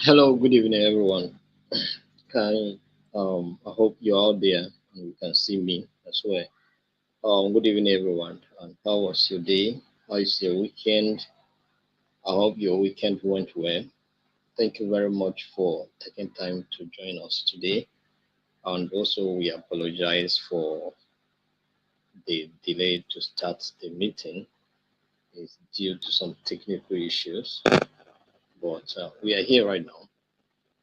Hello, good evening, everyone. Can I hope you're out there and you can see me as well. Good evening, everyone. And how was your day? How is your weekend? I hope your weekend went well. Thank you very much for taking time to join us today. And also, we apologize for the delay to start the meeting. It's due to some technical issues, but we are here right now.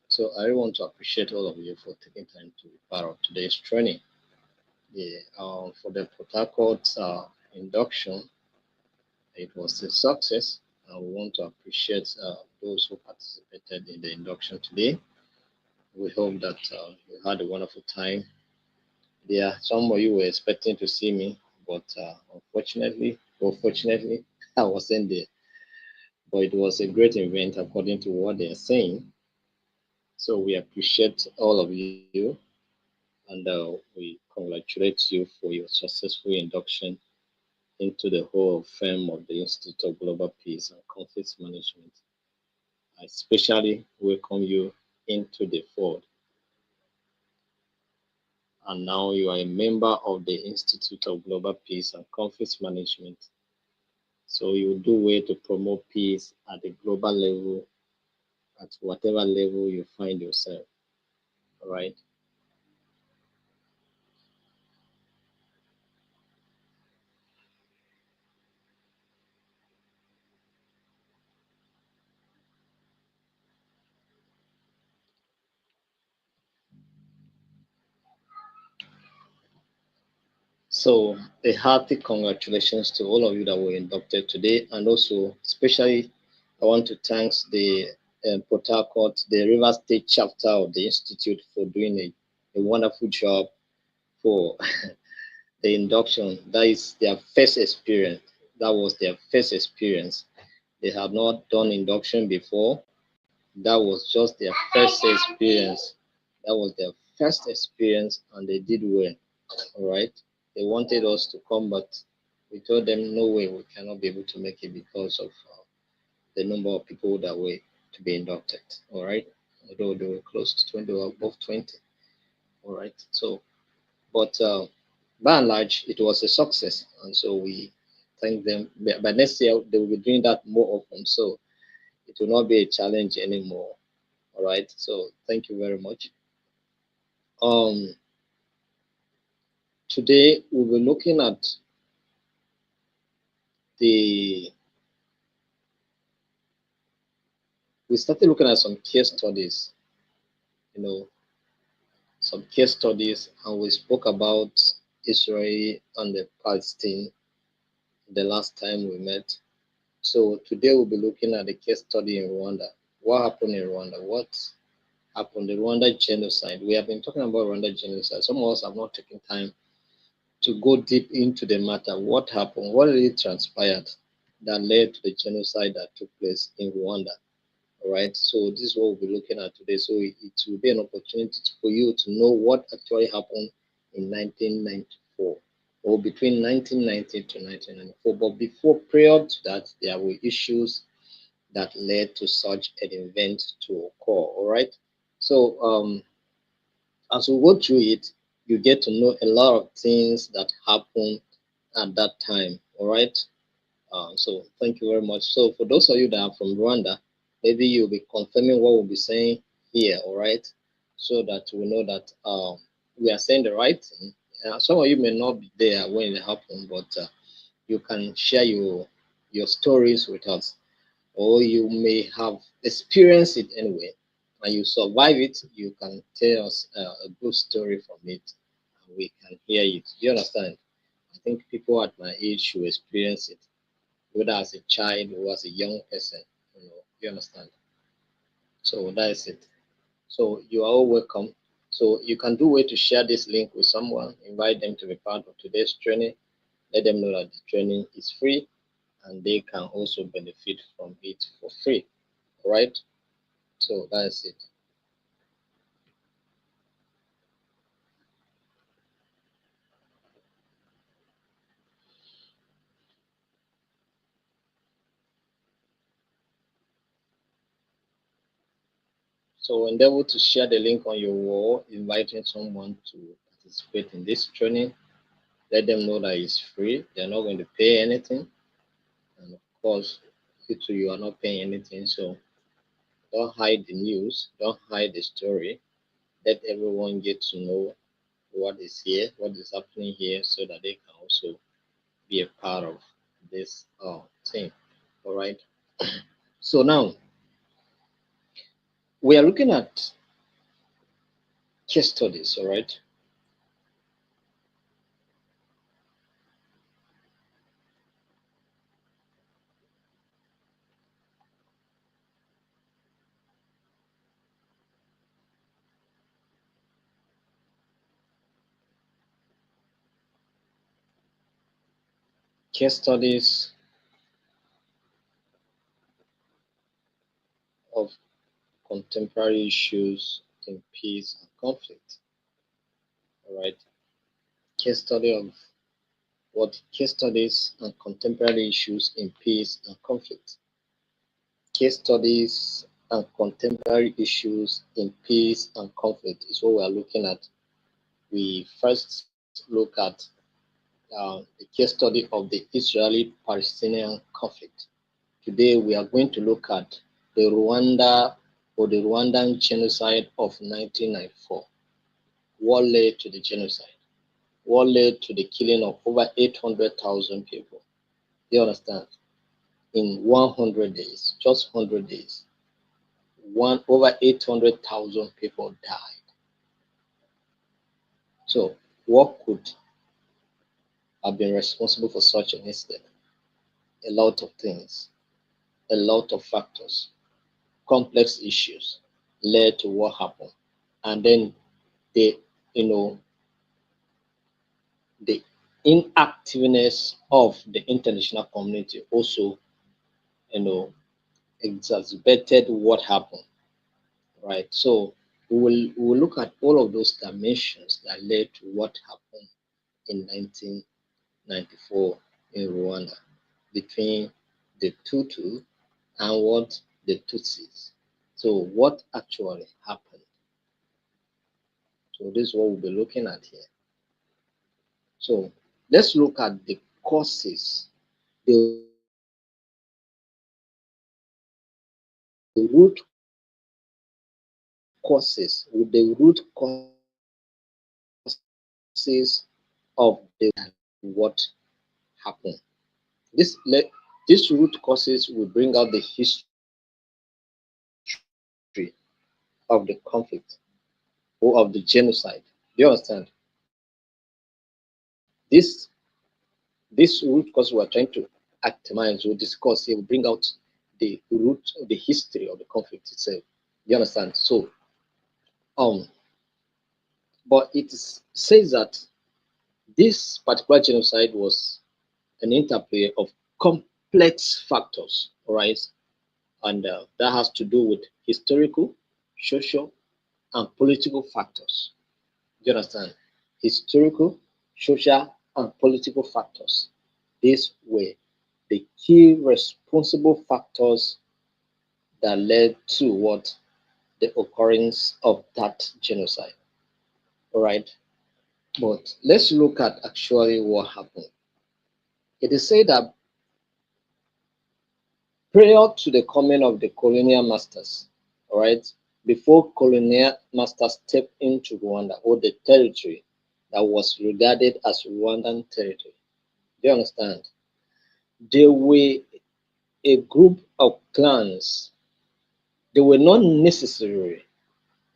So I really want to appreciate all of you for taking time to be part of today's training. Yeah, for the Port Harcourt induction, it was a success. And we want to appreciate those who participated in the induction today. We hope that you had a wonderful time. Yeah, some of you were expecting to see me, but unfortunately, or fortunately, I wasn't there. But it was a great event according to what they are saying. So we appreciate all of you, and we congratulate you for your successful induction into the Hall of Fame of the Institute of Global Peace and Conflict Management. I especially welcome you into the fold. And now you are a member of the Institute of Global Peace and Conflict Management. So you do well to promote peace at the global level, at whatever level you find yourself. All right. So a hearty congratulations to all of you that were inducted today, and also especially I want to thank the Port Harcourt, the River State chapter of the Institute for doing a wonderful job for the induction. That is their first experience. That was their first experience. They had not done induction before. That was just their first experience. That was their first experience, and they did well. All right. They wanted us to come, but we told them no way, we cannot be able to make it because of the number of people that were to be inducted. All right. Although they were close to 20, or above 20. All right. So, but by and large, it was a success. And so we thank them. But next year, they will be doing that more often. So it will not be a challenge anymore. All right. So thank you very much. Um, Today, we'll be looking at the we started looking at some case studies, you know, some case studies, and we spoke about Israel and the Palestine the last time we met. So today we'll be looking at the case study in Rwanda. What happened in Rwanda? What happened? The Rwanda genocide. We have been talking about Rwanda genocide. Some of us have not taken time to go deep into the matter. What happened? What really transpired that led to the genocide that took place in Rwanda? All right. So this is what we'll be looking at today. So it will be an opportunity for you to know what actually happened in 1994 or between 1990 to 1994. But before, prior to that, there were issues that led to such an event to occur. All right. So as we go through it, you get to know a lot of things that happened at that time. All right. So thank you very much. So for those of you that are from Rwanda, maybe you'll be confirming what we'll be saying here, all right? So that we know that we are saying the right thing. Some of you may not be there when it happened, but you can share your stories with us, or you may have experienced it anyway, and you survive it. You can tell us a good story from it, and we can hear it. Do you understand? I think people at my age should experience it whether as a child or as a young person. You understand? So that is it. So you are all welcome. So you can do way to share this link with someone, invite them to be part of today's training, let them know that the training is free and they can also benefit from it for free. All right? So that is it. So endeavor to share the link on your wall, inviting someone to participate in this training. Let them know that it's free. They're not going to pay anything. And of course, you too, you are not paying anything. So don't hide the news. Don't hide the story. Let everyone get to know what is here, what is happening here, so that they can also be a part of this thing. All right. So now we are looking at case studies. All right. Case studies of contemporary issues in peace and conflict. All right. Case study of what case studies and contemporary issues in peace and conflict. Case studies and contemporary issues in peace and conflict is what we are looking at. We first look at the case study of the Israeli-Palestinian conflict. Today we are going to look at the Rwandan genocide of 1994. What led to the genocide? What led to the killing of over 800,000 people? Do you understand? In 100 days, just 100 days, over 800,000 people died. So, what could have been responsible for such an incident? A lot of things, a lot of factors, complex issues led to what happened. And then the, you know, the inactiveness of the international community also, you know, exacerbated what happened, right? So we will look at all of those dimensions that led to what happened in 1994 in Rwanda between the Tutu and what the Tutsis. So what actually happened? So this is what we'll be looking at here. So let's look at the causes, the root causes, the root causes of what happened. This these root causes will bring out the history of the conflict or of the genocide. Do you understand? This this root cause we are trying to itemize or discuss here will bring out the root of the history of the conflict itself. Do you understand? So um but says that this particular genocide was an interplay of complex factors, all right? And that has to do with historical, social, and political factors. Do you understand? Historical, social, and political factors. These were the key responsible factors that led to what the occurrence of that genocide. All right. But let's look at actually what happened. It is said that prior to the coming of the colonial masters, all right, before colonial masters stepped into Rwanda or the territory that was regarded as Rwandan territory, do you understand? There were a group of clans. They were not necessarily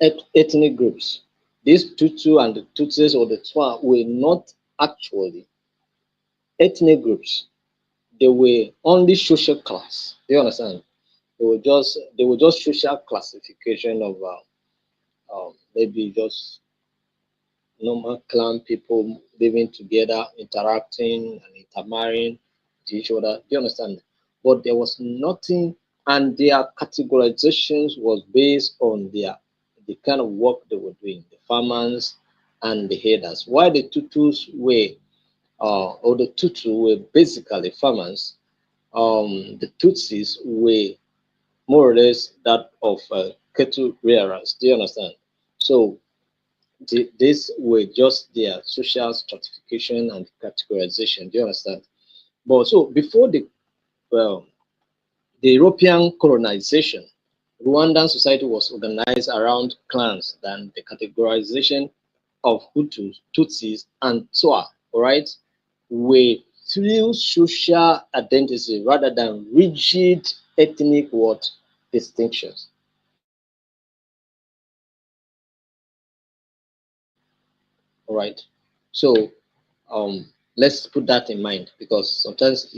ethnic groups. These Tutu and the Tutsis or the Twa were not actually ethnic groups. They were only social class. Do you understand? They were just social classification of maybe just normal clan people living together, interacting and intermarrying to each other. Do you understand? But there was nothing, and their categorizations was based on the kind of work they were doing, the farmers and the herders. While the Tutus were or the Tutu were basically farmers, the Tutsis were more or less that of cattle rearers. Do you understand? So these were just their social stratification and categorization. Do you understand? But so before well, the European colonization, Rwandan society was organized around clans than the categorization of Hutus, Tutsis, and Twa, all right, with few social identity rather than rigid ethnic what distinctions. All right. So let's put that in mind because sometimes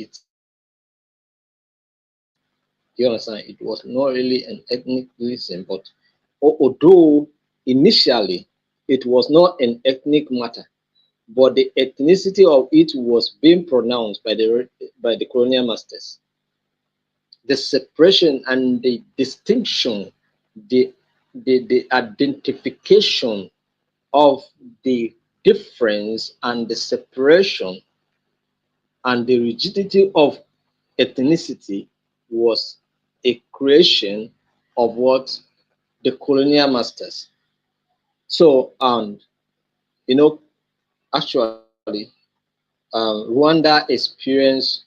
you understand it was not really an ethnic reason, but although initially it was not an ethnic matter, but the ethnicity of it was being pronounced by the colonial masters. The separation and the distinction, the the identification of the difference and the separation and the rigidity of ethnicity was a creation of what the colonial masters. So, and you know, actually, Rwanda experienced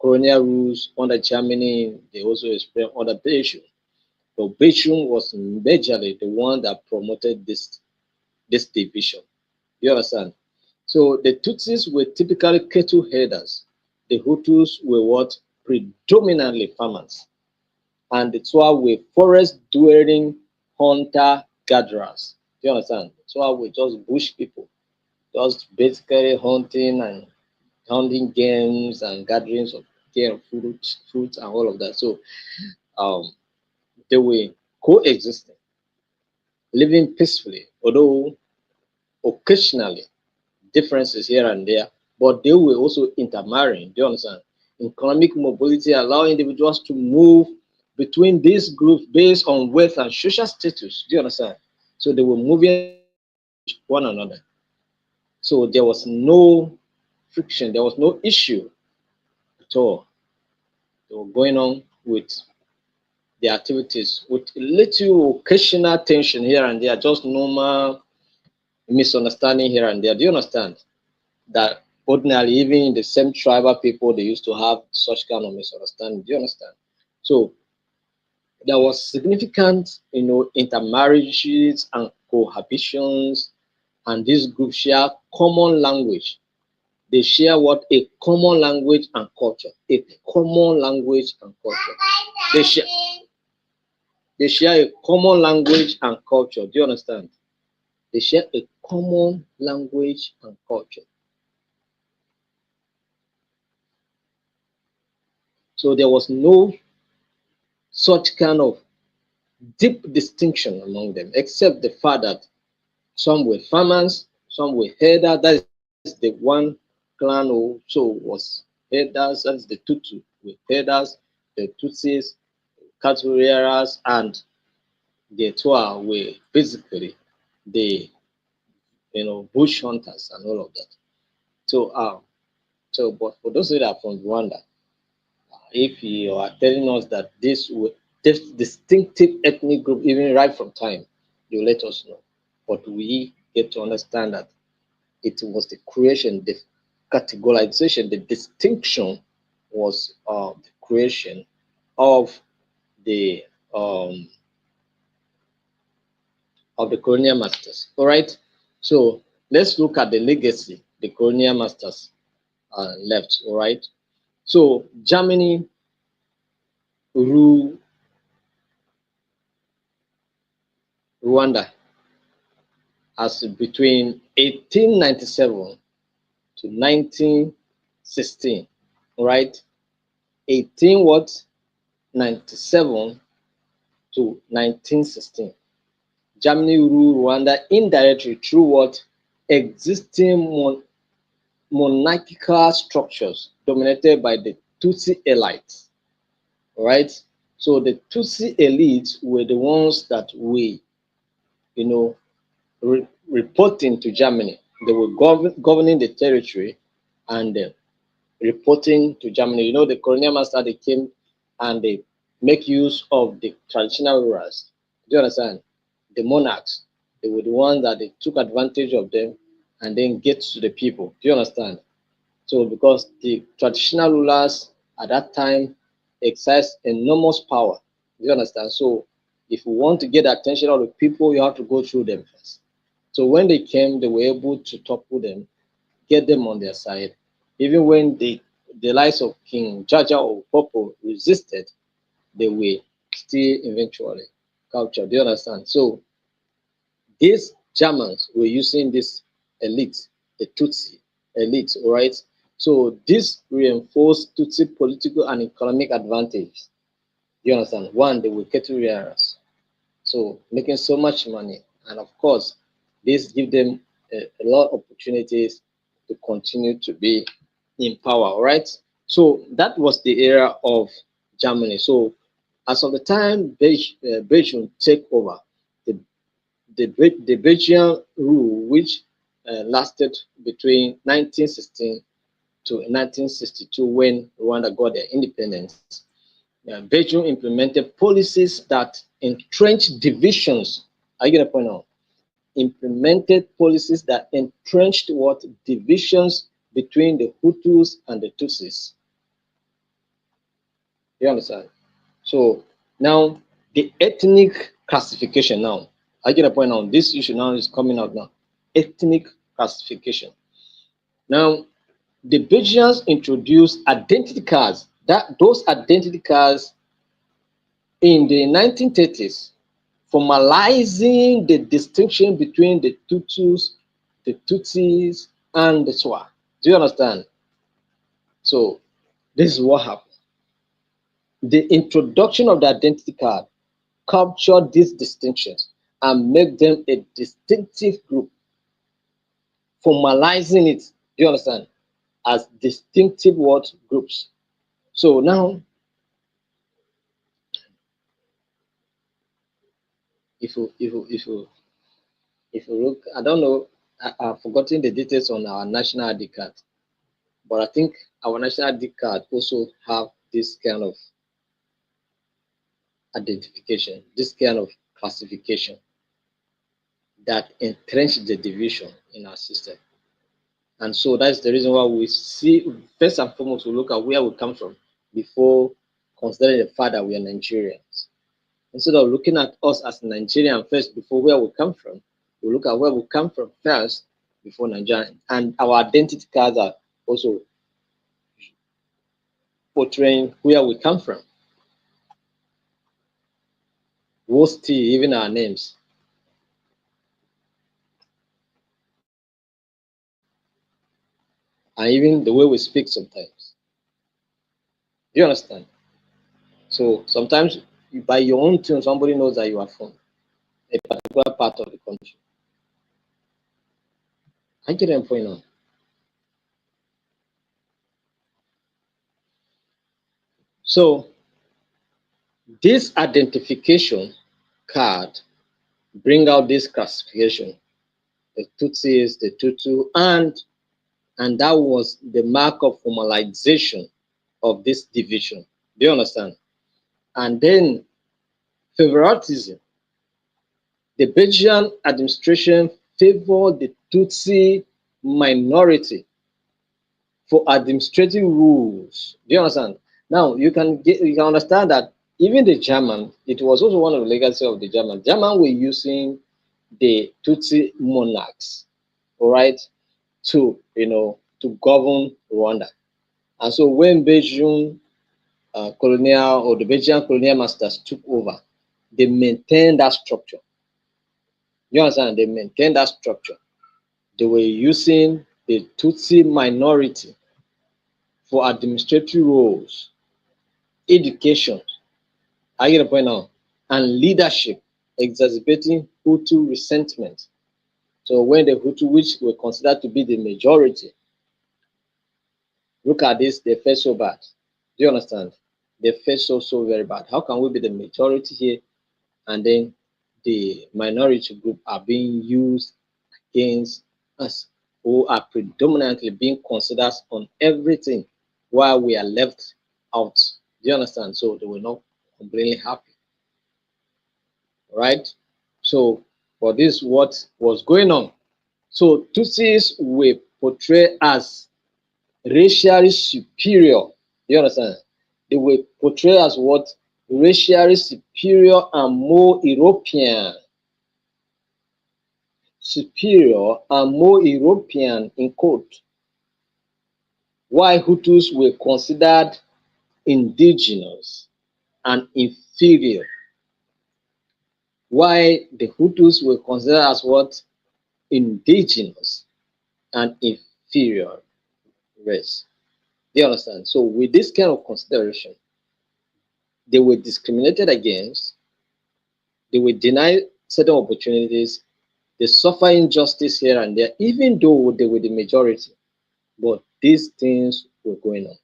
colonial rules under Germany. They also experienced under Belgium. But Belgium was majorly the one that promoted this division. You understand? So the Tutsis were typically cattle herders. The Hutus were what predominantly farmers, and the Twa were forest dwelling hunter gatherers. Do you understand? Twa were just bush people, just basically hunting games and gatherings of game fruits and all of that. So um, they were coexisting, living peacefully, although occasionally differences here and there, but they were also intermarrying. Do you understand? Economic mobility allow individuals to move between these groups based on wealth and social status. Do you understand? So they were moving one another. So there was no friction, there was no issue at all. They were going on with the activities with little occasional tension here and there, just normal misunderstanding here and there. Do you understand? That ordinarily, even in the same tribal people, they used to have such kind of misunderstanding. Do you understand? So there was significant, intermarriages and cohabitations, and these groups share common language. They share what a common language and culture. A common language and culture. They share they share a common language and culture. Do you understand? They share a common language and culture. So there was no such kind of deep distinction among them, except the fact that some were farmers, some were herders. That is the one clan also was herders. That is the Tutu were herders, the Tutsis, cattle rearers, and the Twa were basically the bush hunters and all of that. So but for those that are from Rwanda, if you are telling us that this distinctive ethnic group, even right from time, you let us know. But we get to understand that it was the creation, the categorization, the distinction was the creation of the um, of the colonial masters. All right. So let's look at the legacy the colonial masters left. All right. So Germany ruled Rwanda as between 1897 to 1916, right? 18 what? 97 to 1916. Germany ruled Rwanda indirectly through what? Existing monarchical structures dominated by the Tutsi elites, right? So the Tutsi elites were the ones that we, you know, reporting to Germany. They were governing the territory and reporting to Germany. The colonial master, they came and they make use of the traditional rulers. Do you understand? The monarchs, they were the ones that they took advantage of them and then get to the people. Do you understand? So because the traditional rulers at that time exercised enormous power. Do you understand? So if you want to get the attention of the people, you have to go through them first. So when they came, they were able to topple them, get them on their side. Even when the likes of King Jaja or Popo resisted, they were still eventually captured. Do you understand? So these Germans were using this elite, the Tutsi elite, all right? So this reinforced Tutsi political and economic advantage. You understand? One, they were cattle rearers, so making so much money. And of course, this give them a lot of opportunities to continue to be in power, all right? So that was the era of Germany. So as of the time Belgium take over, the the Belgian rule, which lasted between 1916 to 1962 when Rwanda got their independence, Belgium implemented policies that entrenched divisions. Are you get the point now? Implemented policies that entrenched what divisions between the Hutus and the Tutsis. You understand? So now the ethnic classification now. I get a point now. This issue now is coming out now. Ethnic classification. Now the Belgians introduced identity cards. That those identity cards in the 1930s, formalizing the distinction between the Tutus, the Tutsis, and the Twa. Do you understand? So this is what happened. The introduction of the identity card captured these distinctions and make them a distinctive group, formalizing it, do you understand, as distinctive what groups. So now, if you look, I don't know, I've forgotten the details on our national ID card, but I think our national ID card also have this kind of identification, this kind of classification that entrench the division in our system. And so that's the reason why we see, first and foremost, we look at where we come from before considering the fact that we are Nigerians. Instead of looking at us as Nigerian first before where we come from, we look at where we come from first before Nigeria. And our identity cards are also portraying where we come from. Worst, even our names. And even the way we speak sometimes. Do you understand? So sometimes by your own tune, somebody knows that you are from a particular part of the country. I get them point on. So this identification card bring out this classification, the Tutsis, the Tutu, and that was the mark of formalization of this division. Do you understand? And then favoritism. The Belgian administration favored the Tutsi minority for administrative rules. Do you understand? Now you can understand that even the German, it was also one of the legacy of the German. German were using the Tutsi monarchs, all right, to to govern Rwanda. And so when Belgium colonial or the Belgian colonial masters took over, they maintained that structure. You understand? They maintained that structure. They were using the Tutsi minority for administrative roles, education, I get the point now, and leadership, exacerbating Hutu resentment. So when the Hutu, which were considered to be the majority, look at this, they felt so bad. Do you understand? They felt so very bad. How can we be the majority here and then the minority group are being used against us, who are predominantly being considered on everything while we are left out? Do you understand? So they were not completely happy, right? So, for this, what was going on? So, Tutsis were portrayed as racially superior. You understand? They were portrayed as what? Racially superior and more European. Superior and more European in quote. While Hutus were considered indigenous and inferior. Why the Hutus were considered as what? Indigenous and inferior race. Do you understand? So with this kind of consideration, they were discriminated against, they were denied certain opportunities, they suffer injustice here and there, even though they were the majority. But these things were going on.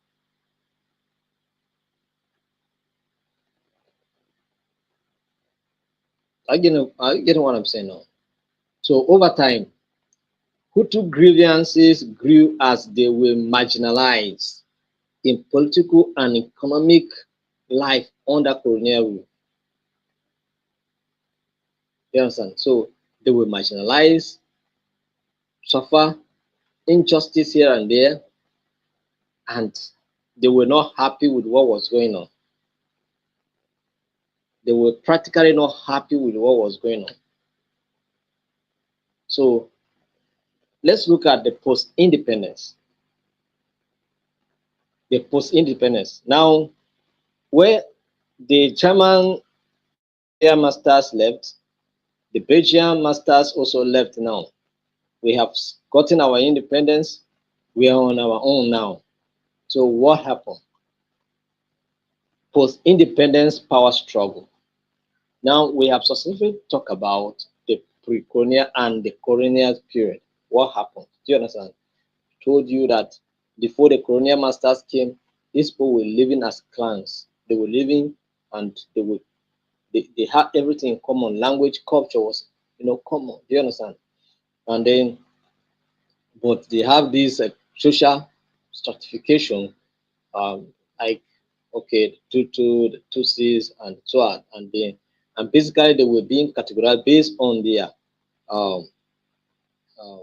I get what I'm saying now. So over time, Hutu grievances grew as they were marginalized in political and economic life under colonial rule. You understand? So they were marginalized, suffer injustice here and there, and they were not happy with what was going on. They were practically not happy with what was going on. So let's look at the post-independence. The post-independence. Now, where the German air masters left, the Belgian masters also left now. We have gotten our independence. We are on our own now. So what happened? Post-independence power struggle. Now we have successfully talked about the pre-colonial and the colonial period. What happened? Do you understand? Told you that before the colonial masters came, these people were living as clans. They were living and they had everything in common. Language, culture was common. Do you understand? And then, but they have this social stratification, um, like okay, Tutu, the Tutsis, and so on, and basically they were being categorized based on um, um,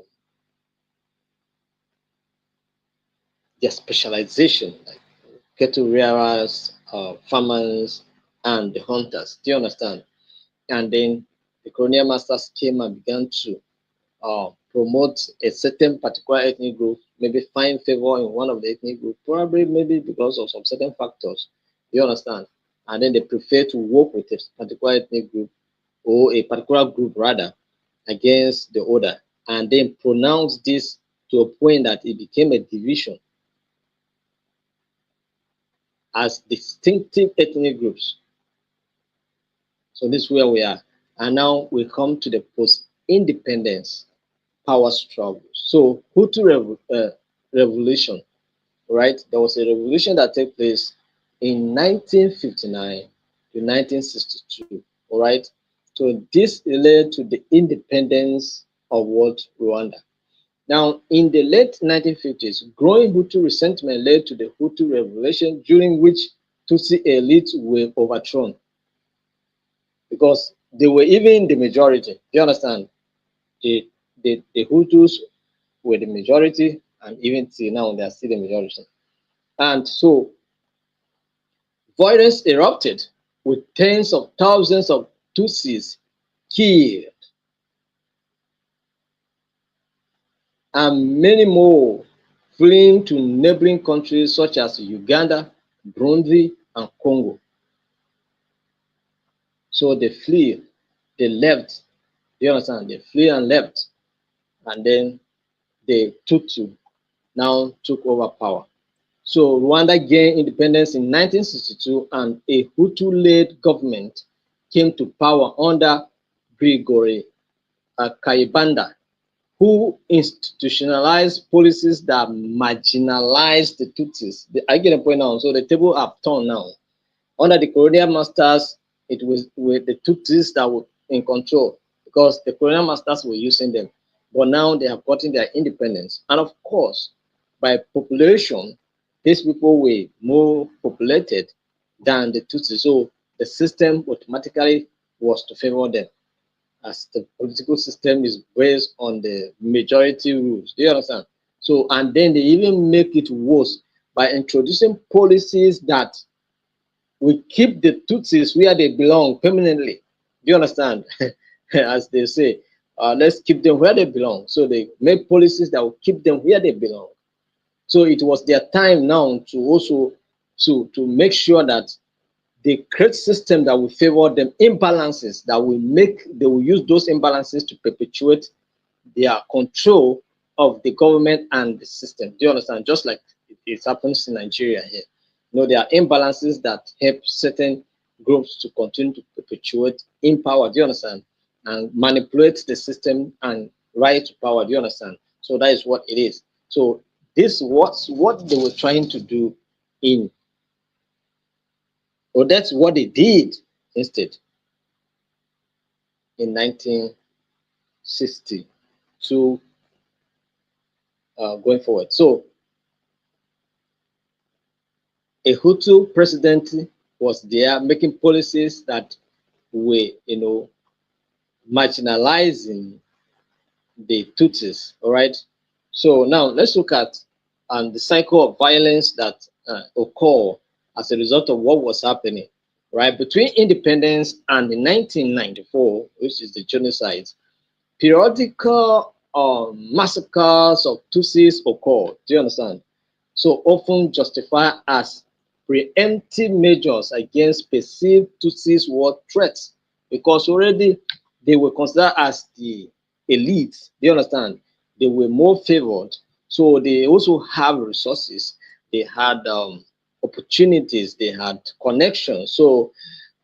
their specialization, like cattle rearers, farmers, and the hunters. Do you understand? And then the colonial masters came and began to promote a certain particular ethnic group, maybe find favor in one of the ethnic group, probably maybe because of some certain factors. You understand? And then they prefer to work with a particular ethnic group or a particular group rather against the other, and then pronounce this to a point that it became a division as distinctive ethnic groups. So this is where we are. And now we come to the post-independence power struggle. So Hutu revolution, right? There was a revolution that took place in 1959 to 1962, all right? So this led to the independence of what? Rwanda. Now, in the late 1950s, growing Hutu resentment led to the Hutu revolution, during which Tutsi elites were overthrown because they were even the majority. Do you understand? The Hutus were the majority, and even till now, they are still the majority. And so, violence erupted with tens of thousands of Tutsis killed and many more fleeing to neighboring countries such as Uganda, Burundi, and Congo. So they flee, they left. You understand? They flee and left, and then the Tutsi now took over power. So Rwanda gained independence in 1962, and a Hutu-led government came to power under Grigori Kayibanda, who institutionalized policies that marginalized the Tutsis. I get a point now. So the table have turned now. Under the colonial masters, it was with the Tutsis that were in control because the colonial masters were using them. But now they have gotten their independence. And of course, by population, these people were more populated than the Tutsis. So the system automatically was to favor them, as the political system is based on the majority rules. Do you understand? So, and then they even make it worse by introducing policies that will keep the Tutsis where they belong permanently. Do you understand? As they say, let's keep them where they belong. So they make policies that will keep them where they belong. So it was their time now to also to make sure that they create system that will favor them, imbalances that will make they will use those imbalances to perpetuate their control of the government and the system. Do you understand? Just like it happens in Nigeria here. You know, there are imbalances that help certain groups to continue to perpetuate in power. Do you understand? And manipulate the system and rise to power. Do you understand? So that is what it is. So this was what they were trying to do in, or that's what they did instead in 1960 to going forward. So a Hutu president was there making policies that were, marginalizing the Tutsis. All right. So now let's look at the cycle of violence that occurred as a result of what was happening, right, between independence and the 1994, which is the genocide. Periodical massacres of Tutsis occurred. Do you understand? So often justified as preemptive measures against perceived Tutsis war threats, because already they were considered as the elite. Do you understand? They were more favored. So they also have resources. They had opportunities. They had connections. So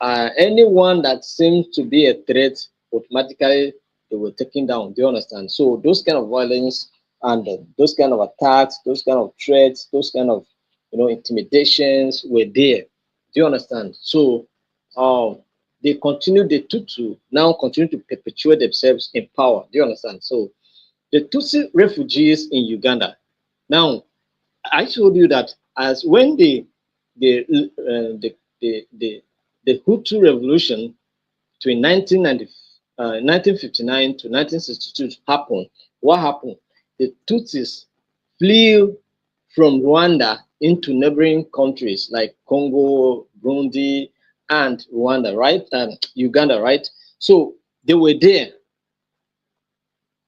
anyone that seems to be a threat automatically they were taken down. Do you understand? So those kind of violence and those kind of attacks, those kind of threats, those kind of intimidations were there. Do you understand? So they continue the Tutu now continue to perpetuate themselves in power. Do you understand? So the Tutsi refugees in Uganda. Now I told you that as when the the Hutu revolution between 1959 to 1962 happened, what happened? The Tutsis flew from Rwanda into neighboring countries like Congo, Burundi, and Rwanda, right? And Uganda, right? So they were there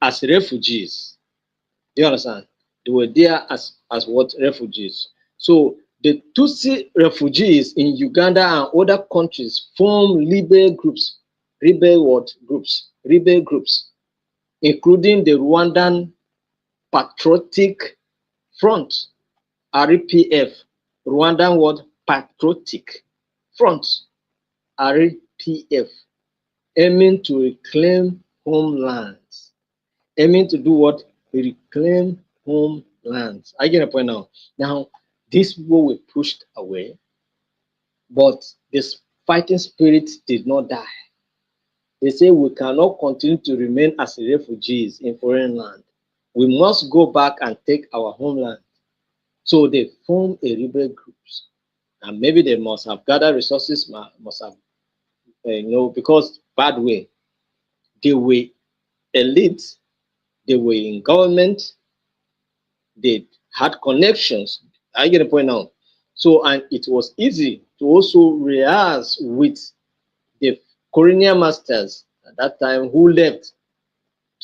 as refugees. Do you understand? They were there as what refugees. So the Tutsi refugees in Uganda and other countries form rebel groups, including the Rwandan Patriotic Front, RPF, Rwandan World Patriotic Front, RPF, aiming to reclaim homelands. Aiming to do what? Reclaim homelands. I get a point now. Now, these people were pushed away, but this fighting spirit did not die. They say we cannot continue to remain as refugees in foreign land. We must go back and take our homeland. So they formed a rebel groups, and maybe they must have gathered resources, must have, because bad way they were elite, they were in government, they had connections. I get the point now. So, and it was easy to also rehearse with the colonial masters at that time who left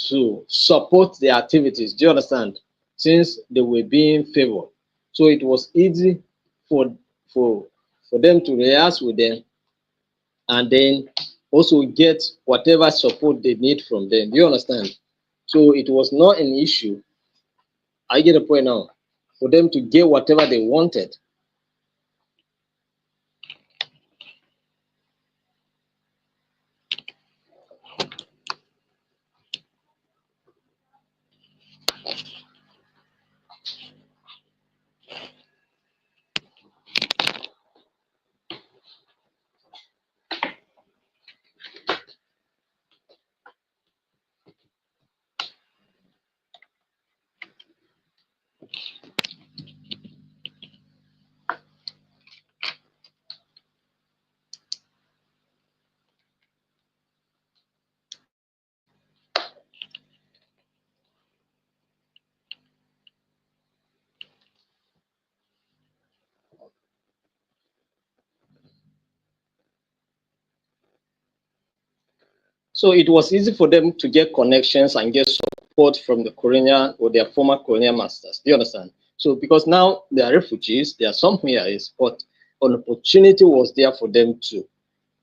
to support their activities. Do you understand? Since they were being favored. So it was easy for for for them to rehearse with them and then also get whatever support they need from them. Do you understand? So it was not an issue. I get the point now. For them to get whatever they wanted. So it was easy for them to get connections and get support from the colonial or their former colonial masters. Do you understand? So because now they are refugees, they are somewhere else, but an opportunity was there for them to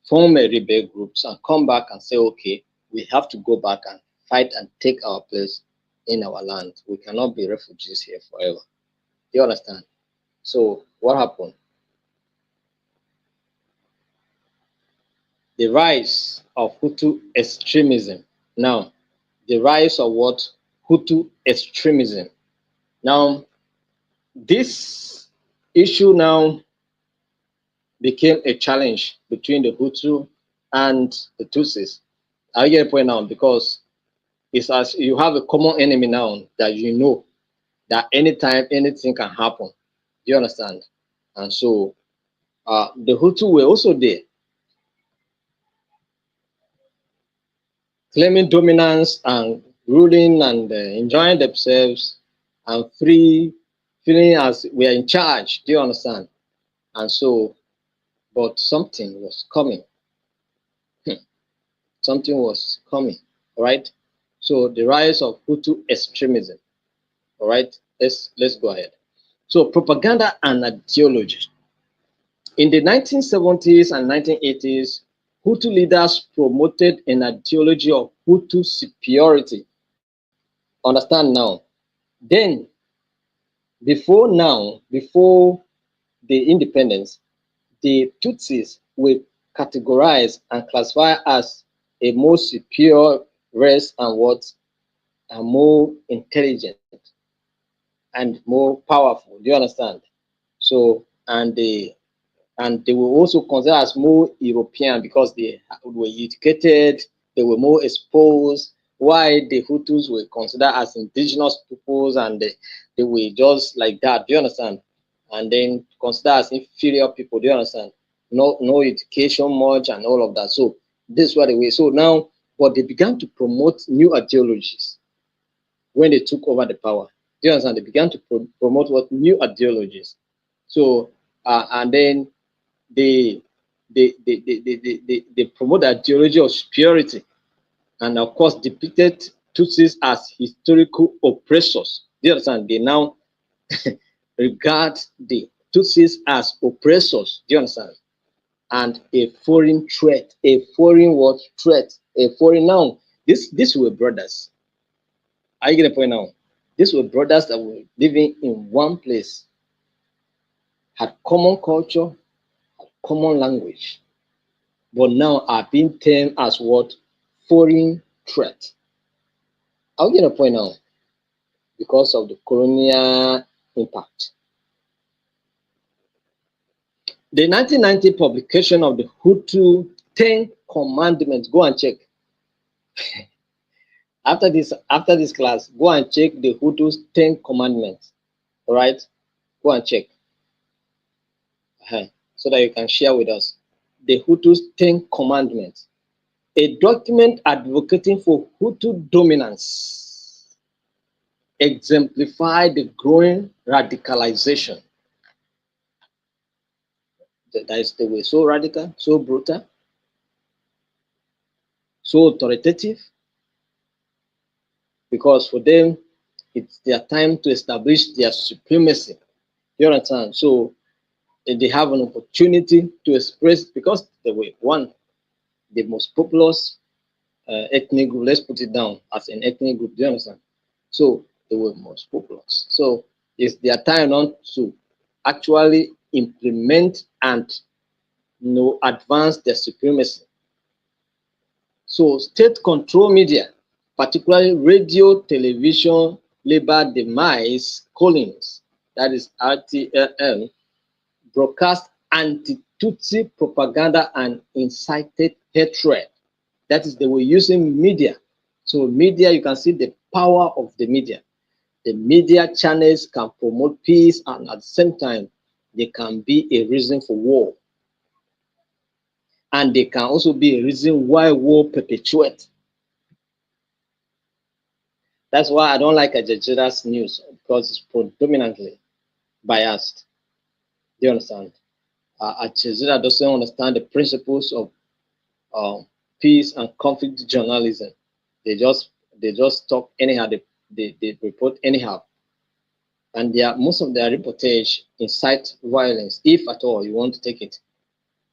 form a rebel groups and come back and say, okay, we have to go back and fight and take our place in our land. We cannot be refugees here forever. Do you understand? So what happened? The rise of Hutu extremism. Now, the rise of what? Hutu extremism. Now, this issue now became a challenge between the Hutu and the Tutsis. I get a point now because it's as you have a common enemy now that you know that anytime anything can happen. Do you understand? And so the Hutu were also there, claiming dominance and ruling and enjoying themselves and free, feeling as we are in charge. Do you understand? And so, but something was coming. Something was coming. All right. So the rise of Hutu extremism. All right. Let's go ahead. So propaganda and ideology. In the 1970s and 1980s, Hutu leaders promoted an ideology of Hutu superiority. Understand now? Then, before the independence, the Tutsis were categorized and classified as a more superior race and what are more intelligent and more powerful. Do you understand? So, and they were also considered as more European because they were educated, they were more exposed. Why the Hutus were considered as indigenous peoples and they were just like that. Do you understand? And then considered as inferior people. Do you understand? No education much and all of that. So this is what they were. So now, but they began to promote new ideologies when they took over the power. Do you understand? They began to promote what new ideologies. So and then they they promote the ideology of superiority and of course depicted Tutsis as historical oppressors. Do you understand? They now regard the Tutsis as oppressors. Do you understand? And a foreign threat, a foreign what threat, a foreign now. These were brothers. I get the point now. These were brothers that were living in one place, had common culture, common language, but now are being termed as what? Foreign threat. I'll get a point now because of the colonial impact. The 1990 publication of the Hutu 10 Commandments, go and check. After this class, go and check the Hutu's 10 Commandments. All right? Go and check. So that you can share with us. The Hutu's 10 Commandments. A document advocating for Hutu dominance, exemplify the growing radicalization. That is, they were so radical, so brutal, so authoritative, because for them, it's their time to establish their supremacy. You understand? So they have an opportunity to express, because they were one, the most populous ethnic group. Let's put it down as an ethnic group. Do you understand? So they were most populous. So it's their time now to actually implement and advance their supremacy. So state control media, particularly radio, television, labor demise callings, that is RTLM, broadcast anti-Tutsi propaganda and incited hatred. That is, they were using media. So media, you can see the power of the media. The media channels can promote peace and at the same time, they can be a reason for war. And they can also be a reason why war perpetuates. That's why I don't like Al Jazeera's news, because it's predominantly biased. Do you understand? Al Jazeera doesn't understand the principles of peace and conflict journalism. They just they just talk anyhow. They report anyhow, and most of their reportage incite violence, if at all you want to take it.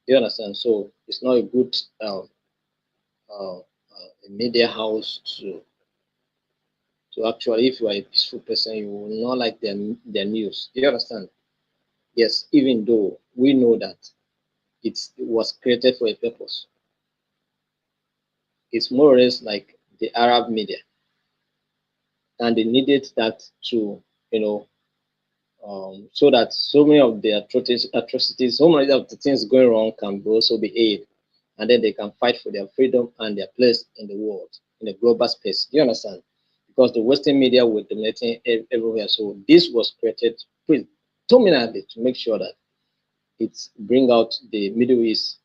Do you understand? So it's not a good media house to actually, if you are a peaceful person, you will not like their news. Do you understand? Yes, even though we know that it was created for a purpose. It's more or less like the Arab media, and they needed that to, you know, so that so many of the atrocities, so many of the things going wrong can also be aid, and then they can fight for their freedom and their place in the world, in the global space. Do you understand? Because the Western media were dominating everywhere, so this was created predominantly to make sure that it bring out the Middle East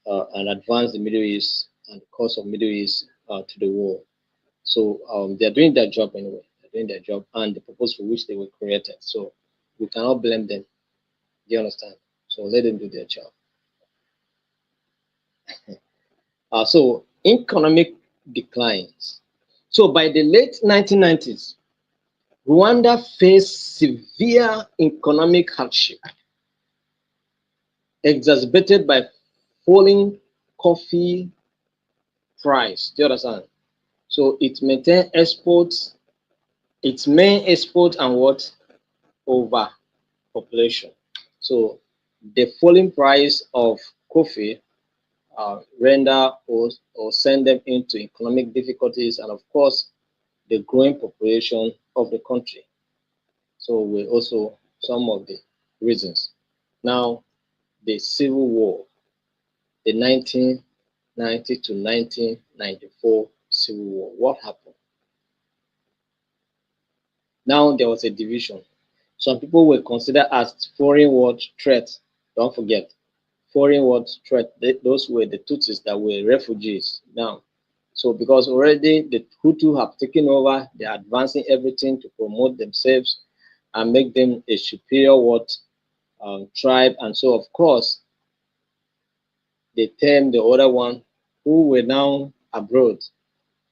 and advance the Middle East and the cause of Middle East to the world. So they're doing their job anyway. They're doing their job and the purpose for which they were created. So we cannot blame them. Do you understand? So let them do their job. So economic declines. So by the late 1990s, Rwanda faced severe economic hardship exacerbated by falling coffee price. Do you understand? So it maintained exports, its main export and what? Overpopulation. So the falling price of coffee render or send them into economic difficulties, and of course the growing population of the country. So we also some of the reasons. Now the civil war, the 1990 to 1994 civil war. What happened? Now there was a division. Some people were considered as foreign world threats. Don't forget, foreign world threat. Those were the Tutsis that were refugees now. So because already the Hutu have taken over, they're advancing everything to promote themselves and make them a superior what tribe. And so of course they term the other one who were now abroad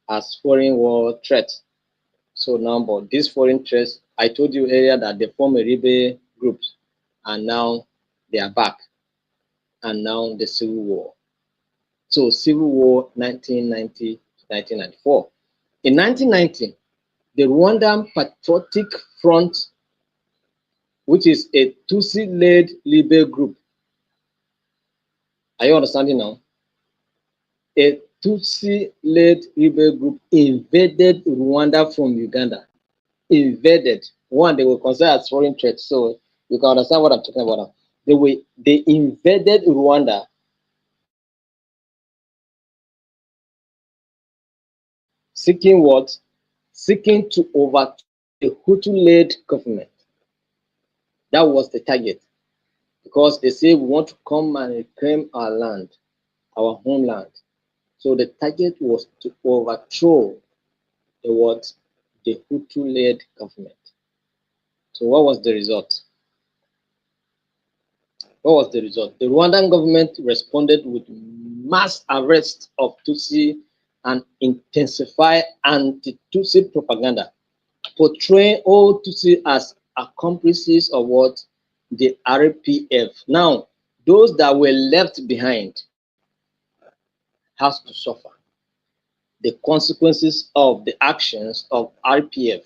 as foreign war threats. So now, but these foreign threats, I told you earlier that they form a rebel groups, and now they are back, and now the civil war. So civil war 1990 to 1994. In 1990, the Rwandan Patriotic Front, which is a Tutsi-led rebel group, are you understanding now? A Tutsi-led rebel group invaded Rwanda from Uganda. Invaded. One, they were considered as foreign threats. So you can understand what I'm talking about now. They invaded Rwanda seeking what? Seeking to overthrow the Hutu-led government. That was the target. Because they say we want to come and reclaim our land, our homeland. So the target was to overthrow the what? The Hutu-led government. So what was the result? What was the result? The Rwandan government responded with mass arrests of Tutsi and intensified anti-Tutsi propaganda, portraying all Tutsi as accomplices of what? The RPF. Now, those that were left behind has to suffer the consequences of the actions of RPF.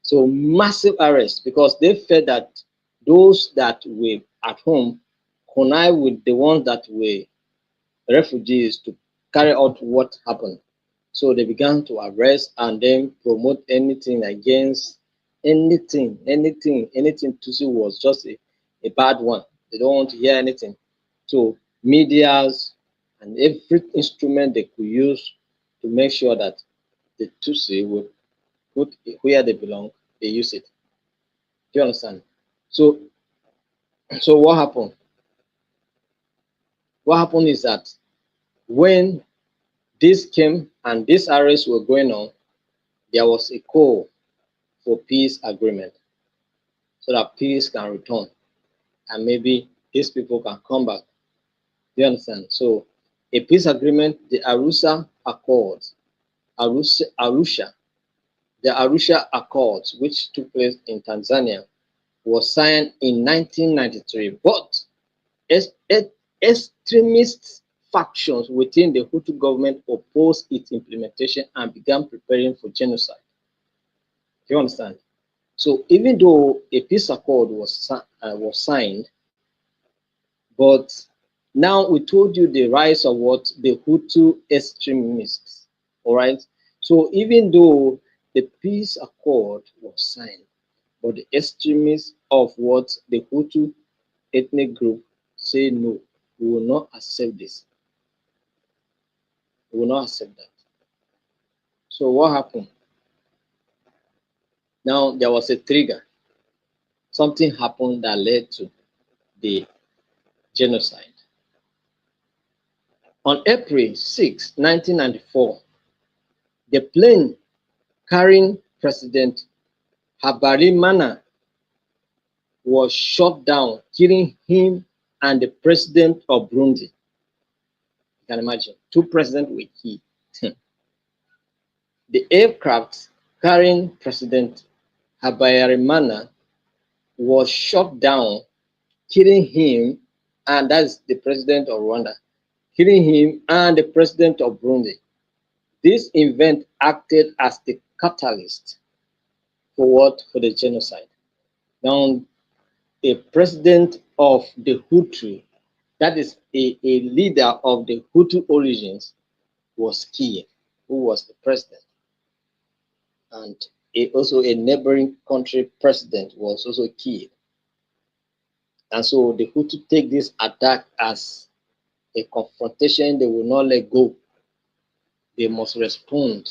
So massive arrests because they felt that those that were at home connive with the ones that were refugees to carry out what happened. So they began to arrest and then promote anything against anything Tutsi was just a bad one. They don't want to hear anything. So medias and every instrument they could use to make sure that the Tutsi will put where they belong, they use it. Do you understand? So so what happened? What happened is that when this came and these arrests were going on, there was a call for peace agreement so that peace can return and maybe these people can come back. Do you understand? So a peace agreement, the Arusha Accords, Arusha, the Arusha Accords, which took place in Tanzania, was signed in 1993, but extremist factions within the Hutu government opposed its implementation and began preparing for genocide. Do you understand? So even though a peace accord was signed, but now we told you the rise of what the Hutu extremists. All right. So even though the peace accord was signed, but the extremists of what the Hutu ethnic group say no, we will not accept this. We will not accept that. So what happened? Now there was a trigger. Something happened that led to the genocide. On April 6, 1994, the plane carrying President Habyarimana was shot down, killing him and the president of Burundi. You can imagine, two presidents were killed. The aircraft carrying President Habyarimana was shot down, killing him, and that's the president of Rwanda, killing him and the president of Burundi. This event acted as the catalyst for what? For the genocide. Now, a president of the Hutu, that is a leader of the Hutu origins, was killed, who was the president. And also a neighboring country president was also killed. And so the Hutu take this attack as a confrontation they will not let go. They must respond.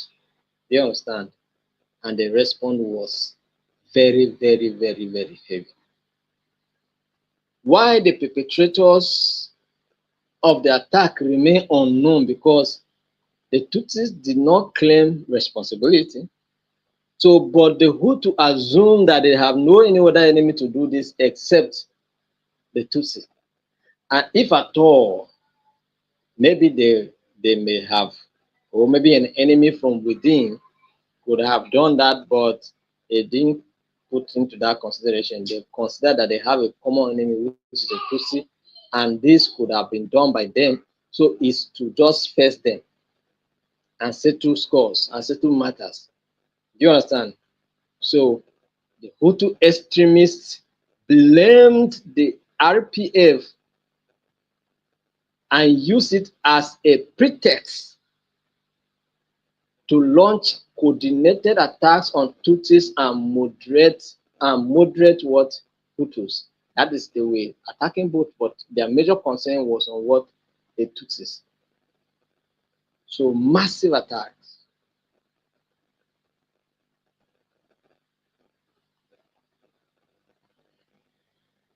Do you understand? And the response was very, very, very, very heavy. Why the perpetrators of the attack remain unknown, because the Tutsis did not claim responsibility. So, but the Hutu assume that they have no any other enemy to do this except the Tutsis. And if at all, maybe they may have, or maybe an enemy from within could have done that, but they didn't put into that consideration. They consider that they have a common enemy, which is the Tutsi, and this could have been done by them. So it's to just face them and settle scores and settle matters. Do you understand? So the Hutu extremists blamed the RPF and used it as a pretext to launch coordinated attacks on Tutsis and moderate what Hutus. That is the way, attacking both, but their major concern was on what? The Tutsis. So massive attacks.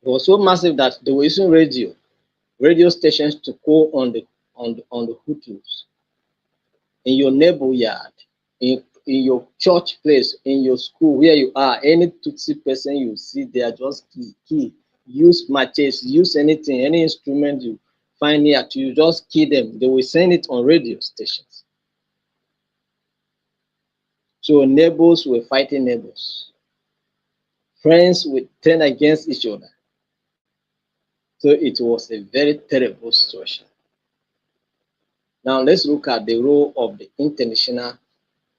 It was so massive that they were using radio stations to call on the Hutus in your neighbor yard, in your church place, in your school, where you are. Any Tutsi person you see there, just kill. Use matches, use anything, any instrument you find near to you, just kill them. They will send it on radio stations. So neighbors were fighting neighbors. Friends would turn against each other. So it was a very terrible situation. Now let's look at the role of the international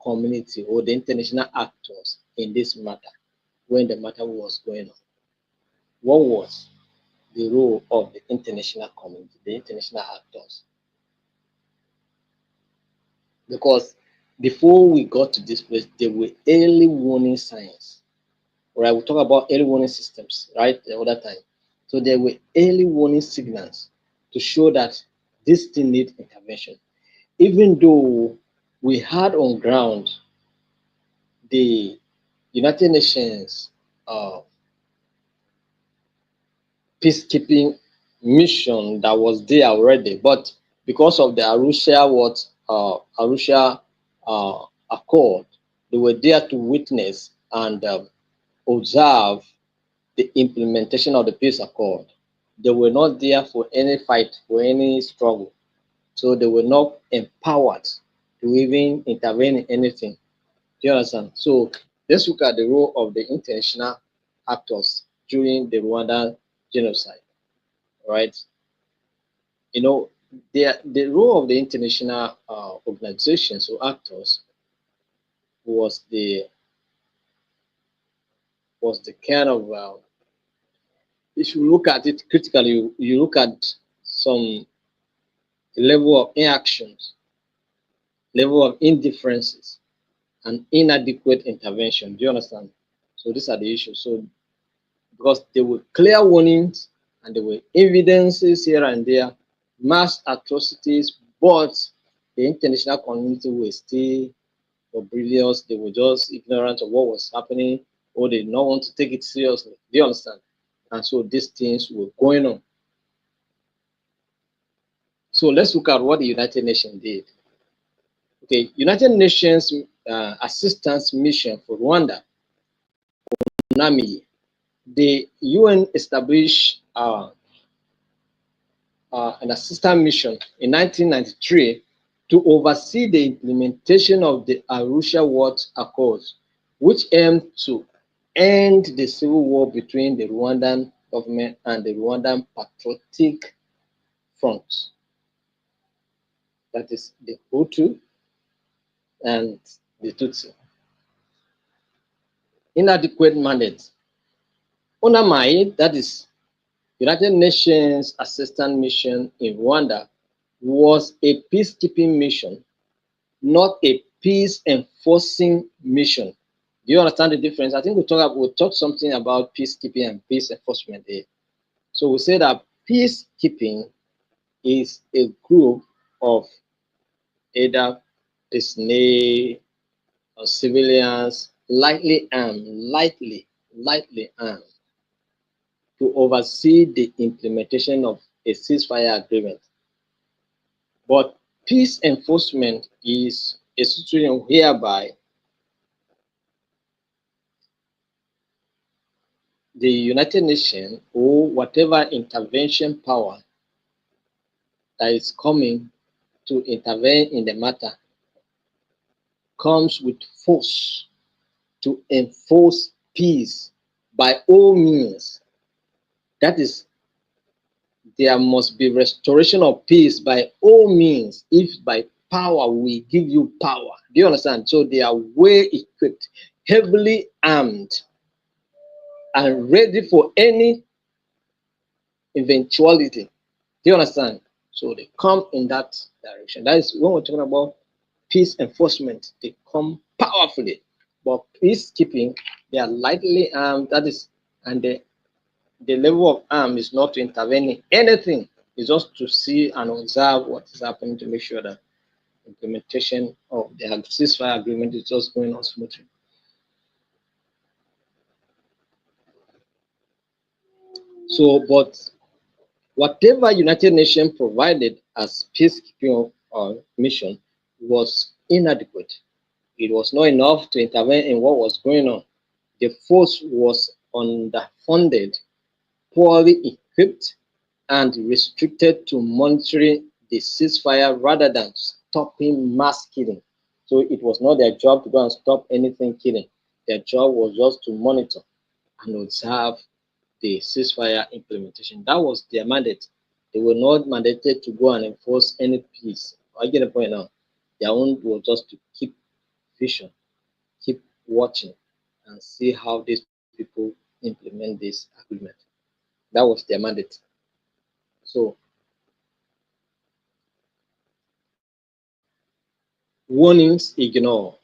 community or the international actors in this matter when the matter was going on. What was the role of the international community, the international actors? Because before we got to this place, there were early warning signs. Right, we talk about early warning systems, right, the other time. So there were early warning signals to show that this thing needs intervention. Even though we had on ground the United Nations peacekeeping mission that was there already, but because of the Arusha Accord, they were there to witness and observe the implementation of the peace accord. They were not there for any fight, for any struggle. So they were not empowered to even intervene in anything. Do you understand? So let's look at the role of the international actors during the Rwanda genocide, right? You know, the role of the international organizations or actors was the kind of if you look at it critically, you look at some level of inactions, level of indifferences, and inadequate intervention. Do you understand? So these are the issues. So because there were clear warnings and there were evidences here and there, mass atrocities, but the international community were still oblivious. They were just ignorant of what was happening, or they did not want to take it seriously. Do you understand? And so these things were going on. So let's look at what the United Nations did. Okay, United Nations Assistance Mission for Rwanda, UNAMI. The UN established an assistance mission in 1993 to oversee the implementation of the Arusha War Accords, which aimed to end the civil war between the Rwandan government and the Rwandan Patriotic Front, that is the Hutu and the Tutsi. Inadequate mandate. UNAMI, that is United Nations Assistance Mission in Rwanda, was a peacekeeping mission, not a peace enforcing mission. Do you understand the difference? I think we'll talk something about peacekeeping and peace enforcement here. So we say that peacekeeping is a group of either personnel or civilians lightly armed to oversee the implementation of a ceasefire agreement. But peace enforcement is a situation whereby the United Nations or whatever intervention power that is coming to intervene in the matter comes with force to enforce peace by all means. That is, there must be restoration of peace by all means. If by power we give you power. Do you understand? So they are well equipped, heavily armed, and ready for any eventuality. Do you understand? So they come in that direction. That is when we're talking about peace enforcement. They come powerfully. But peacekeeping, they are lightly armed. That is, and the level of arm is not to intervene in anything. It's just to see and observe what is happening to make sure that implementation of the ceasefire agreement is just going on smoothly. So, but whatever United Nations provided as peacekeeping mission was inadequate. It was not enough to intervene in what was going on. The force was underfunded, poorly equipped, and restricted to monitoring the ceasefire rather than stopping mass killing. So it was not their job to go and stop anything killing. Their job was just to monitor and observe the ceasefire implementation. That was their mandate. They were not mandated to go and enforce any peace. I get the point now. Their own was just to keep vision, keep watching, and see how these people implement this agreement. That was their mandate. So, warnings ignored.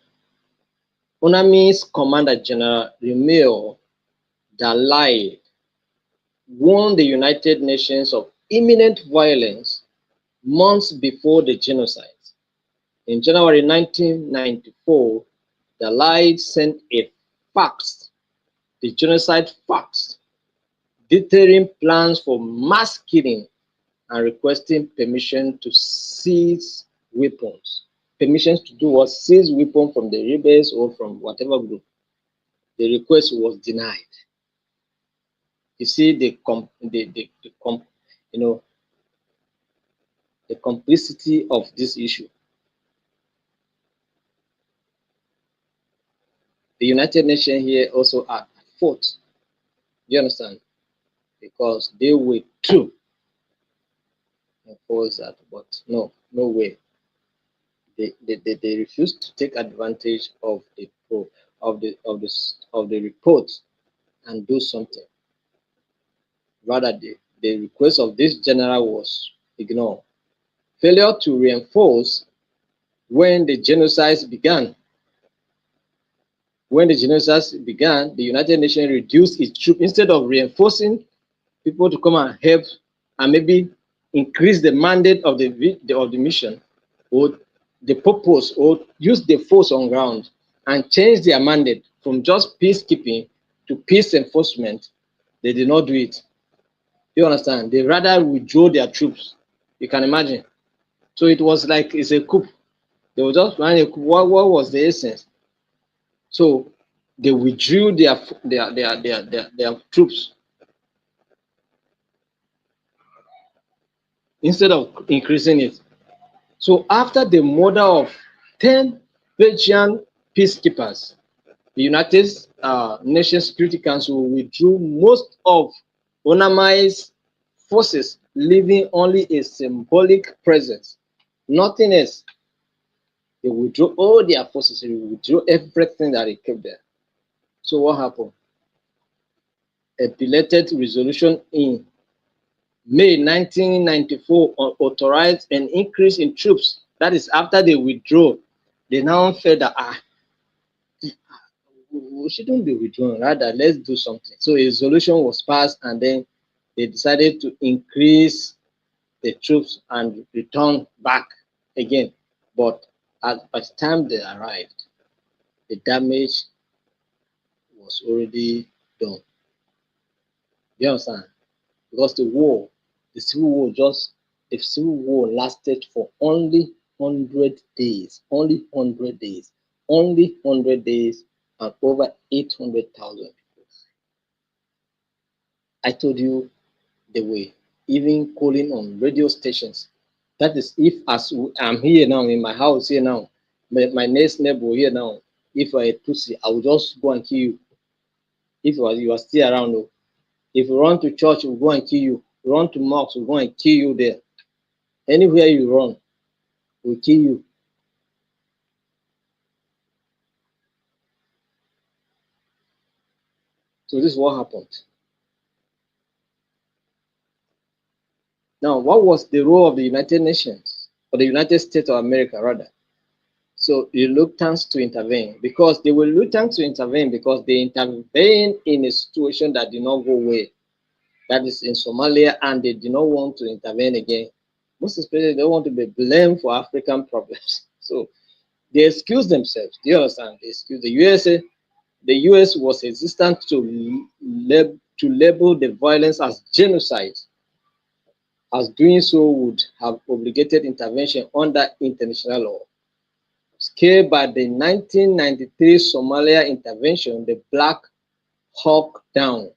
UNAMI's Commander General Romeo Dalai warned the United Nations of imminent violence months before the genocide. In January 1994, Dalai sent a fax, the genocide fax, detailing plans for mass killing and requesting permission to seize weapons. Permissions to do what? Seize weapons from the rebels or from whatever group. The request was denied. You see, you know, the complicity of this issue. The United Nations here also at fault. You understand? Because they were true enforce that, but no way. They refused to take advantage of the report and do something. Rather, the request of this general was ignored. Failure to reinforce when the genocide began. When the genocide began, the United Nations reduced its troops instead of reinforcing people to come and help and maybe increase the mandate of the mission, or the purpose, or use the force on ground and change their mandate from just peacekeeping to peace enforcement. They did not do it. You understand? They rather withdraw their troops. You can imagine. So it was like it's a coup. They were just planning a coup. What was the essence? So they withdrew their troops instead of increasing it. So after the murder of 10 Belgian peacekeepers, the United Nations Security Council withdrew most of UNAMI's forces, leaving only a symbolic presence. Nothing else. They withdrew all their forces, they withdrew everything that they kept there. So what happened? A belated resolution in May 1994 authorized an increase in troops. That is after they withdrew. They now felt that we shouldn't be withdrawn, rather let's do something. So a resolution was passed, and then they decided to increase the troops and return back again. But by the time they arrived, the damage was already done. You understand? Because the civil war lasted for only 100 days, only 100 days, only 100 days, and over 800,000 people. I told you they were even calling on radio stations. That is, if as I'm here now in my house here now, my next neighbor here now, if I pussy, I will just go and kill you. If you are still around, though. If you run to church, we'll go and kill you. Run to mosque, we'll go and kill you there. Anywhere you run, we'll kill you. So this is what happened. Now, what was the role of the United Nations, or the United States of America rather? So reluctance to intervene, because they were reluctant to intervene because they intervened in a situation that did not go well. That is in Somalia, and they did not want to intervene again. Most especially, they don't want to be blamed for African problems. So they excuse themselves. Do you understand? They excuse the USA. The US was hesitant to label the violence as genocide, as doing so would have obligated intervention under international law. Scared by the 1993 Somalia intervention, the Black Hawk Down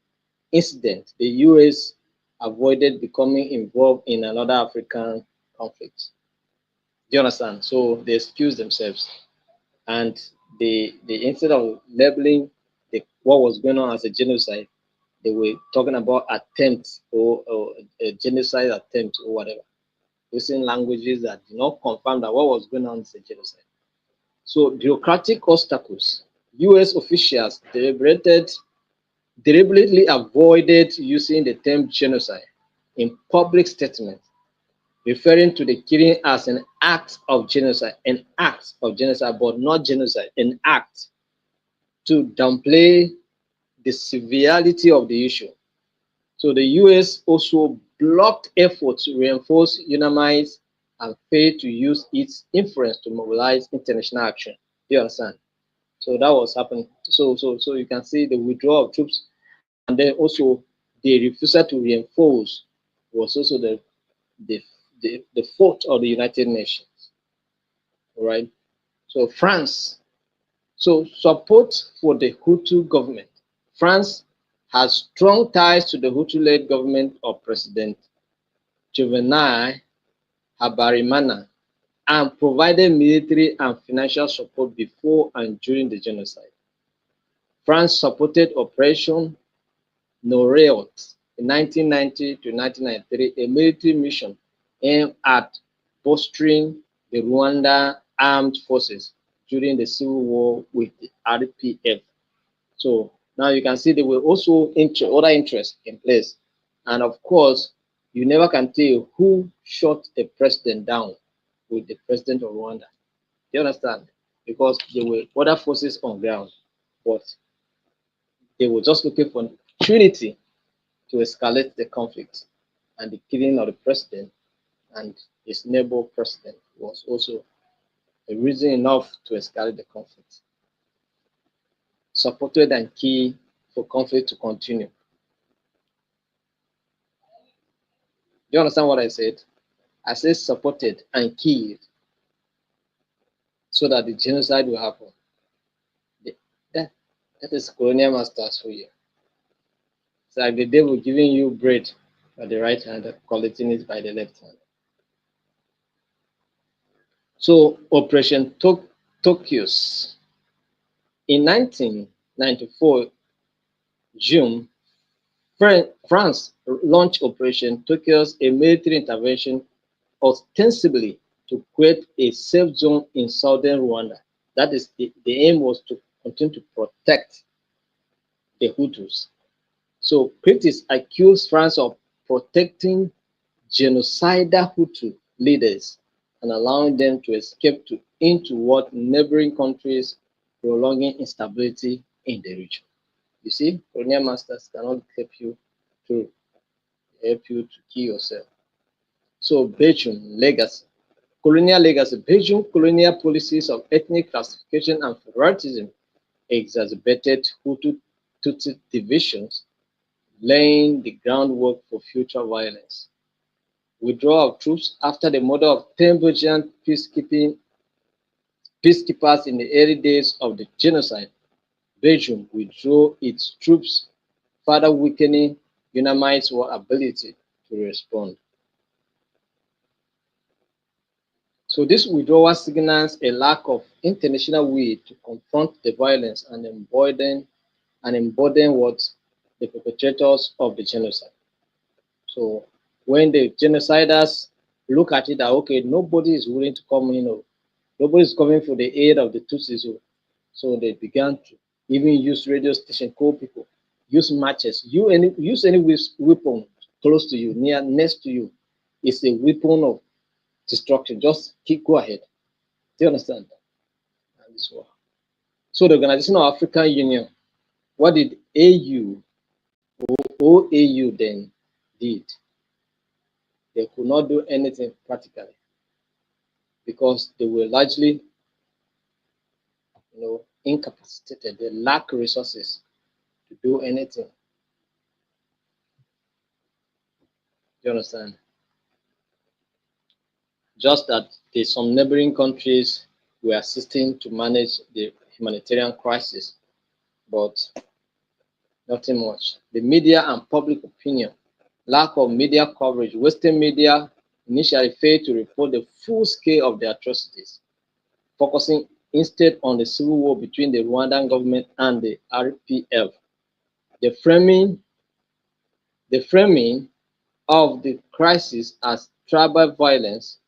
incident, the US avoided becoming involved in another African conflict. Do you understand? So they excused themselves, and they instead of labeling what was going on as a genocide, they were talking about attempts, or a genocide attempt or whatever, using languages that did not confirm that what was going on is a genocide. So bureaucratic obstacles. US officials deliberately avoided using the term genocide in public statements, referring to the killing as an act of genocide, but not genocide, an act, to downplay the severity of the issue. So the US also blocked efforts to reinforce UNAMIS and failed to use its influence to mobilize international action. Do you understand? So that was happening. So you can see the withdrawal of troops, and then also the refusal to reinforce was also the, the fault of the United Nations. All right. So France. So support for the Hutu government. France has strong ties to the Hutu-led government of President Juvenal Habyarimana, and provided military and financial support before and during the genocide. France supported Operation Noiraut in 1990 to 1993, a military mission aimed at bolstering the Rwanda armed forces during the civil war with the RPF. So now you can see there were also other interests in place. And of course, you never can tell who shot a president down with the president of Rwanda. Do you understand? Because there were other forces on ground, but they were just looking for an opportunity to escalate the conflict. And the killing of the president and his neighbor president was also a reason enough to escalate the conflict. Supported and key for conflict to continue. Do you understand what I said? I said supported and killed so that the genocide will happen. That, that is colonial masters for you. It's like the devil giving you bread by the right hand and collecting it by the left hand. So Operation Tokyo's in 1994 June, France launched Operation Tokyo's, a military intervention ostensibly to create a safe zone in southern Rwanda. That is, the aim was to continue to protect the Hutus. So critics accused France of protecting genocidal Hutu leaders and allowing them to escape into what neighboring countries, prolonging instability in the region. You see, colonial masters cannot help you to kill yourself. So Belgium legacy. Colonial legacy. Belgium colonial policies of ethnic classification and favoritism exacerbated Hutu Tutsi divisions, laying the groundwork for future violence. Withdrawal of troops after the murder of 10 Belgian peacekeepers in the early days of the genocide. Belgium withdrew its troops, further weakening UNAMID's ability to respond. So this withdrawal signals a lack of international will to confront the violence and embolden what the perpetrators of the genocide. So when the genociders look at it that okay, nobody is willing to come in, or nobody is coming for the aid of the Tutsis, so they began to even use radio station, call people, use matches, use any weapon close to you, next to you. It's a weapon of destruction. Just go ahead. Do you understand? And this war. So the Organization of African Union, what did OAU then did? They could not do anything practically because they were largely, incapacitated. They lack resources to do anything. Do you understand? Just that some neighboring countries were assisting to manage the humanitarian crisis, but nothing much. The media and public opinion, lack of media coverage. Western media initially failed to report the full scale of the atrocities, focusing instead on the civil war between the Rwandan government and the RPF. The framing of the crisis as tribal violence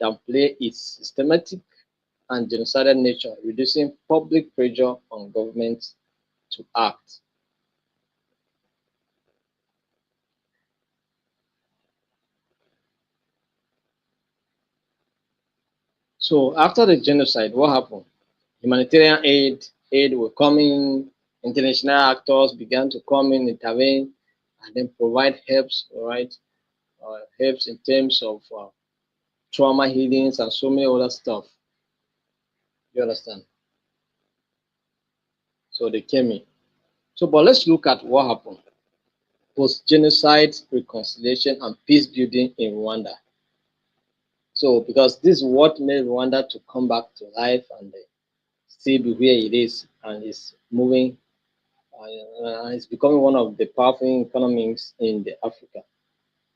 downplay its systematic and genocidal nature, reducing public pressure on governments to act. So after the genocide, what happened? Humanitarian aid were coming, international actors began to come in, intervene, and then provide helps, all right, helps in terms of trauma healings and so many other stuff. You understand? So they came in. So, but let's look at what happened. Post-genocide reconciliation and peace building in Rwanda. So, because this is what made Rwanda to come back to life and still be where it is, and it's moving, it's becoming one of the powerful economies in the Africa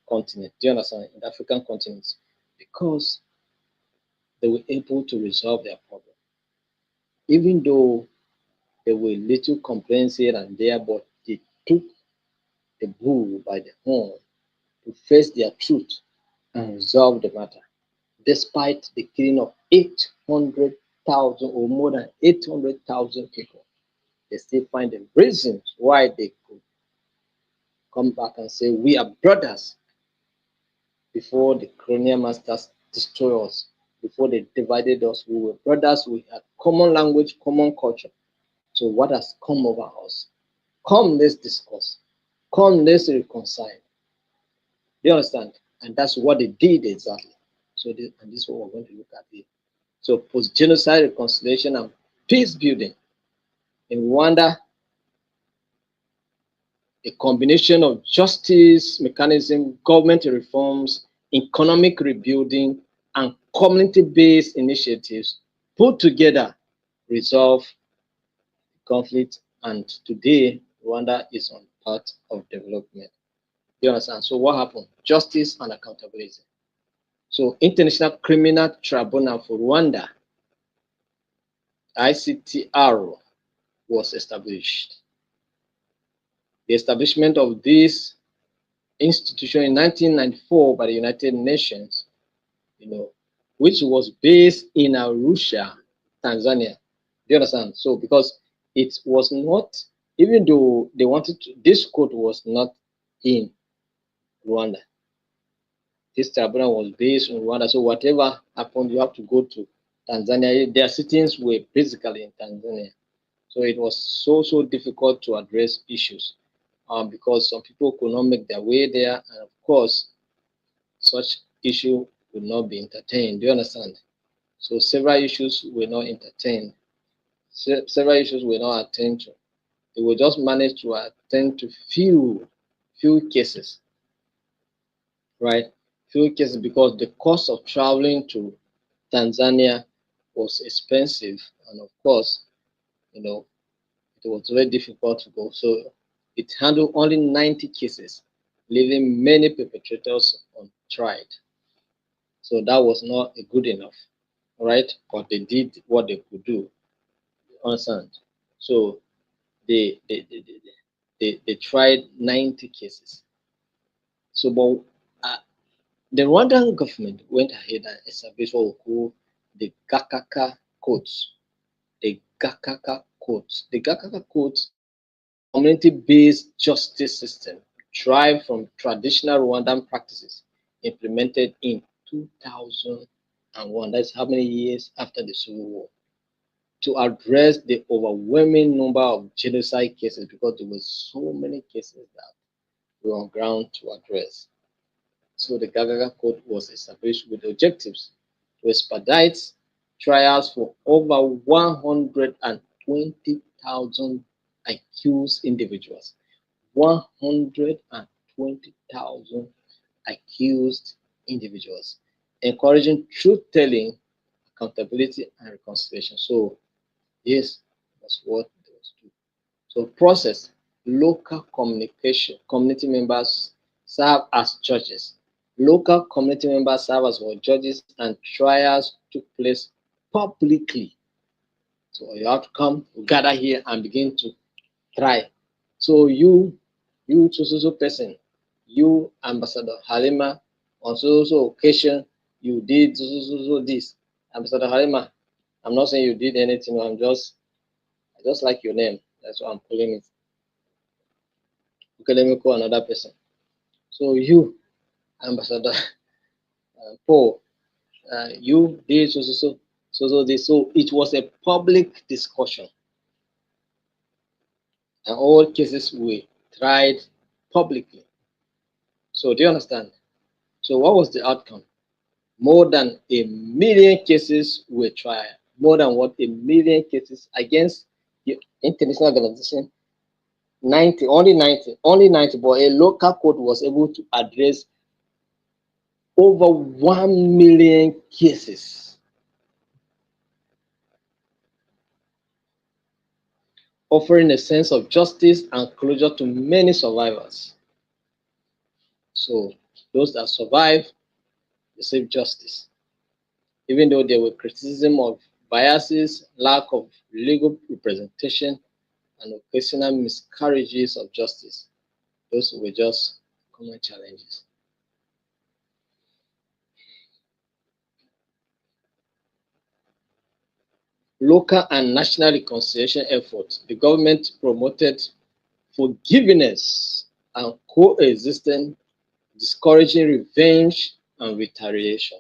continent. Do you understand? In the African continent, because they were able to resolve their problem. Even though there were little complaints here and there, but they took the bull by the horn to face their truth and resolve the matter. Despite the killing of 800,000 or more than 800,000 people, they still find the reasons why they could come back and say, we are brothers before the colonial masters destroyed us, before they divided us. We were brothers, we had common language, common culture. So, what has come over us? Come, let's discuss. Come, let's reconcile. Do you understand? And that's what they did exactly. So, and this is what we're going to look at here. So, post genocide reconciliation and peace building. In Rwanda, a combination of justice mechanism, government reforms, economic rebuilding, and community-based initiatives put together resolve conflict. And today, Rwanda is on path of development. You understand? So what happened? Justice and accountability. So International Criminal Tribunal for Rwanda, ICTR, was established. The establishment of this institution in 1994 by the United Nations, which was based in Arusha, Tanzania. Do you understand? So because it was not, even though they wanted to, this court was not in Rwanda. This tribunal was based in Rwanda. So whatever happened, you have to go to Tanzania. Their sittings were basically in Tanzania. So it was so difficult to address issues because some people could not make their way there. And of course, such issue would not be entertained. Do you understand? So several issues were not entertained. Several issues were not attended to. They will just manage to attend to few cases, right? Few cases because the cost of traveling to Tanzania was expensive, and of course, it was very difficult to go. So it handled only 90 cases, leaving many perpetrators untried. So that was not good enough, right? But they did what they could do. Understand? So they tried 90 cases. So, but the Rwandan government went ahead and established what we call the Gakaka codes. The Gakaka codes. The Gakaka codes, community-based justice system, derived from traditional Rwandan practices implemented in 2001. That's how many years after the Civil War, to address the overwhelming number of genocide cases because there were so many cases that were on ground to address. So the Gagaga Code was established with objectives to expedite trials for over 120,000 accused individuals. 120,000 accused individuals, encouraging truth-telling, accountability, and reconciliation. So this was what they was doing. So process, local communication, community members serve as judges. Local community members serve as judges, and trials took place publicly. So you have to come, gather here and begin to try. So you so person, you Ambassador Halima, on so occasion, you did so this. Ambassador Halima, I'm not saying you did anything, I just like your name. That's why I'm calling it. Okay, let me call another person. So you, Ambassador Paul, you did so this. So it was a public discussion, and all cases were tried publicly. So do you understand? So what was the outcome? More than 1,000,000 cases were tried. More than what 1,000,000 cases against the international organization. 90, only 90, but a local court was able to address over 1,000,000 cases, offering a sense of justice and closure to many survivors. So those that survived, receive justice. Even though there were criticism of biases, lack of legal representation, and occasional miscarriages of justice, those were just common challenges. Local and national reconciliation efforts. The government promoted forgiveness and coexistence, discouraging revenge and retaliation.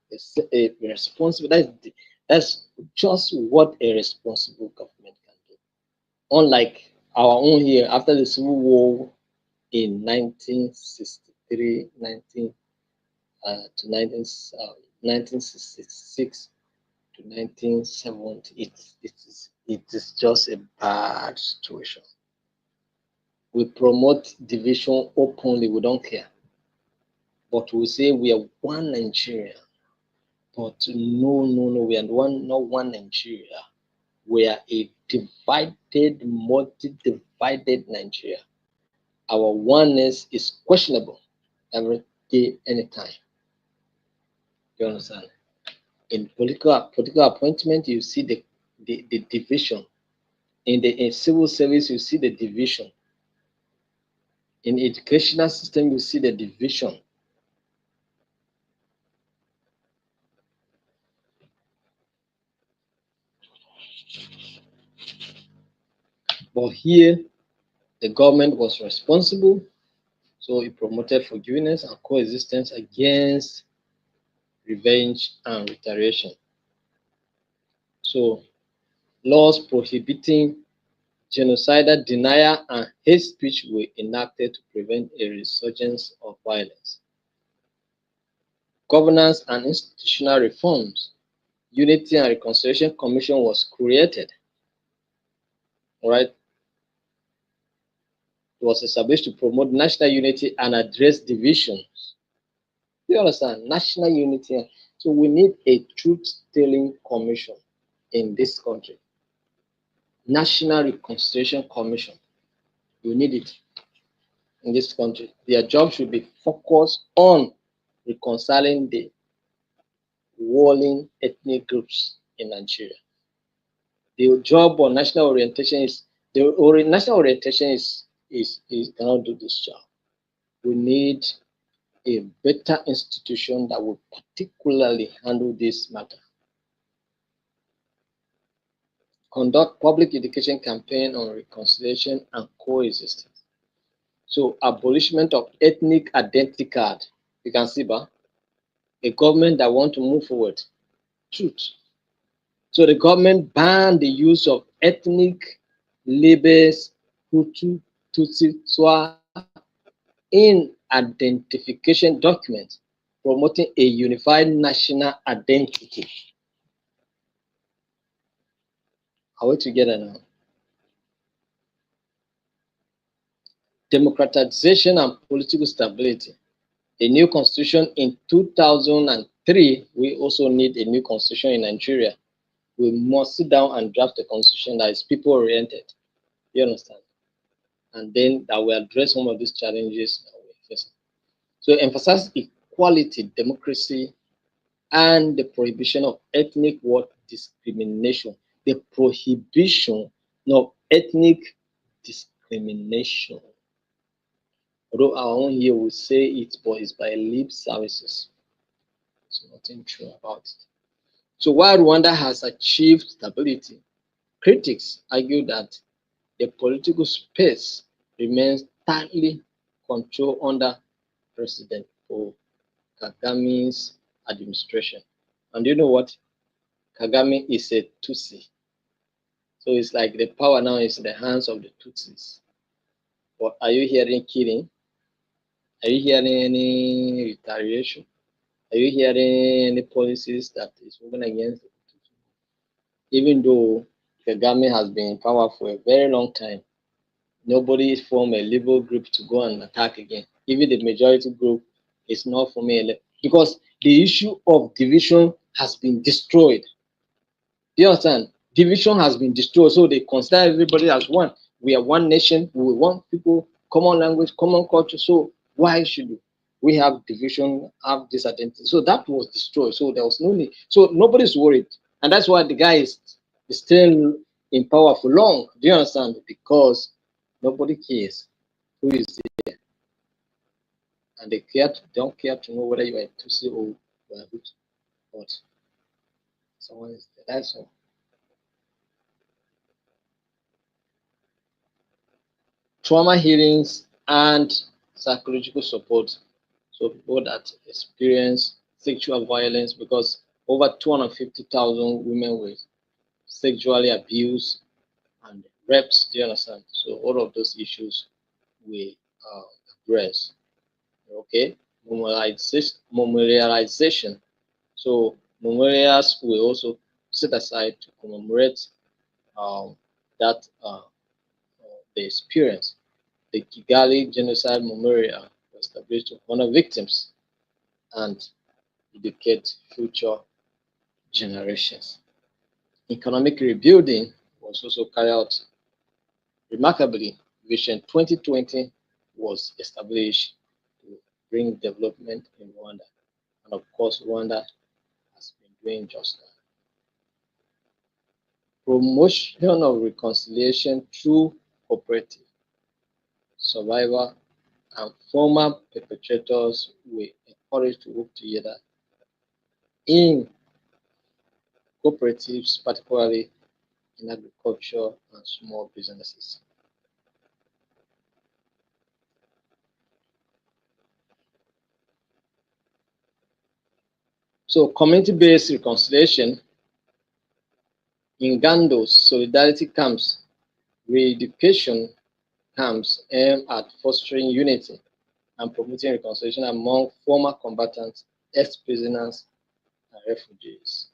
It's a responsible. That's just what a responsible government can do. Unlike our own here, after the Civil War in 1963, 19 to 1966 to 1970, it is just a bad situation. We promote division openly, we don't care. But we say we are one Nigeria. But no, we are not one Nigeria. We are a divided, multi-divided Nigeria. Our oneness is questionable every day, anytime. You understand? In political appointment, you see the division. In civil service, you see the division. In educational system, you see the division. But here, the government was responsible, so it promoted forgiveness and coexistence against revenge and retaliation. So, laws prohibiting genocidal denial and hate speech were enacted to prevent a resurgence of violence. Governance and institutional reforms. Unity and Reconciliation Commission was created. All right. It was established to promote national unity and address divisions. You understand? National unity. So we need a truth-telling commission in this country. National Reconciliation Commission. We need it in this country. Their job should be focused on reconciling the warring ethnic groups in Nigeria. The job on national orientation is national orientation is cannot do this job. We need a better institution that will particularly handle this matter. Conduct public education campaign on reconciliation and coexistence. So abolishment of ethnic identity card. You can see, a government that want to move forward. Truth. So the government banned the use of ethnic labels, Hutu, Tutsi, Twa, in identification documents, promoting a unified national identity. Are we together now? Democratization and political stability. A new constitution in 2003. We also need a new constitution in Nigeria. We must sit down and draft a constitution that is people-oriented. You understand? And then that will address some of these challenges that we're facing. So emphasize equality, democracy, and the prohibition of ethnic discrimination. The prohibition of ethnic discrimination. Although our own here will say it, but it's by lip services. There's nothing true about it. So while Rwanda has achieved stability, critics argue that the political space remains tightly controlled under President Paul Kagame's administration. And you know what? Kagame is a Tutsi. So it's like the power now is in the hands of the Tutsis. But are you hearing killing? Are you hearing any retaliation? Are you hearing any policies that is moving against the Tutsi? Even though Kagame has been in power for a very long time, nobody formed a liberal group to go and attack again. Even the majority group is not forming because the issue of division has been destroyed. Do you understand? Division has been destroyed, so they consider everybody as one. We are one nation. We want people, common language, common culture. So why should we? we have division, have this identity. So that was destroyed. So there was no need. So nobody's worried. And that's why the guy is still in power for long. Do you understand? Because nobody cares who is there. And don't care to know whether you are Tutsi or you are Hutu. But someone is there. That's all. Trauma healings and psychological support. So people that experience sexual violence, because over 250,000 women were sexually abused and raped. Do you understand? So all of those issues we address. Okay, memorialization. So memorials will also set aside to commemorate um, that the experience. The Kigali Genocide Memorial was established to honor victims and educate future generations. Economic rebuilding was also carried out. Remarkably, Vision 2020 was established to bring development in Rwanda. And of course, Rwanda has been doing just that. Promotion of reconciliation through cooperative survivor and former perpetrators were encouraged to work together in cooperatives, particularly in agriculture and small businesses. So community-based reconciliation in Gandos, solidarity camps, re-education camps aim at fostering unity and promoting reconciliation among former combatants, ex-prisoners, and refugees.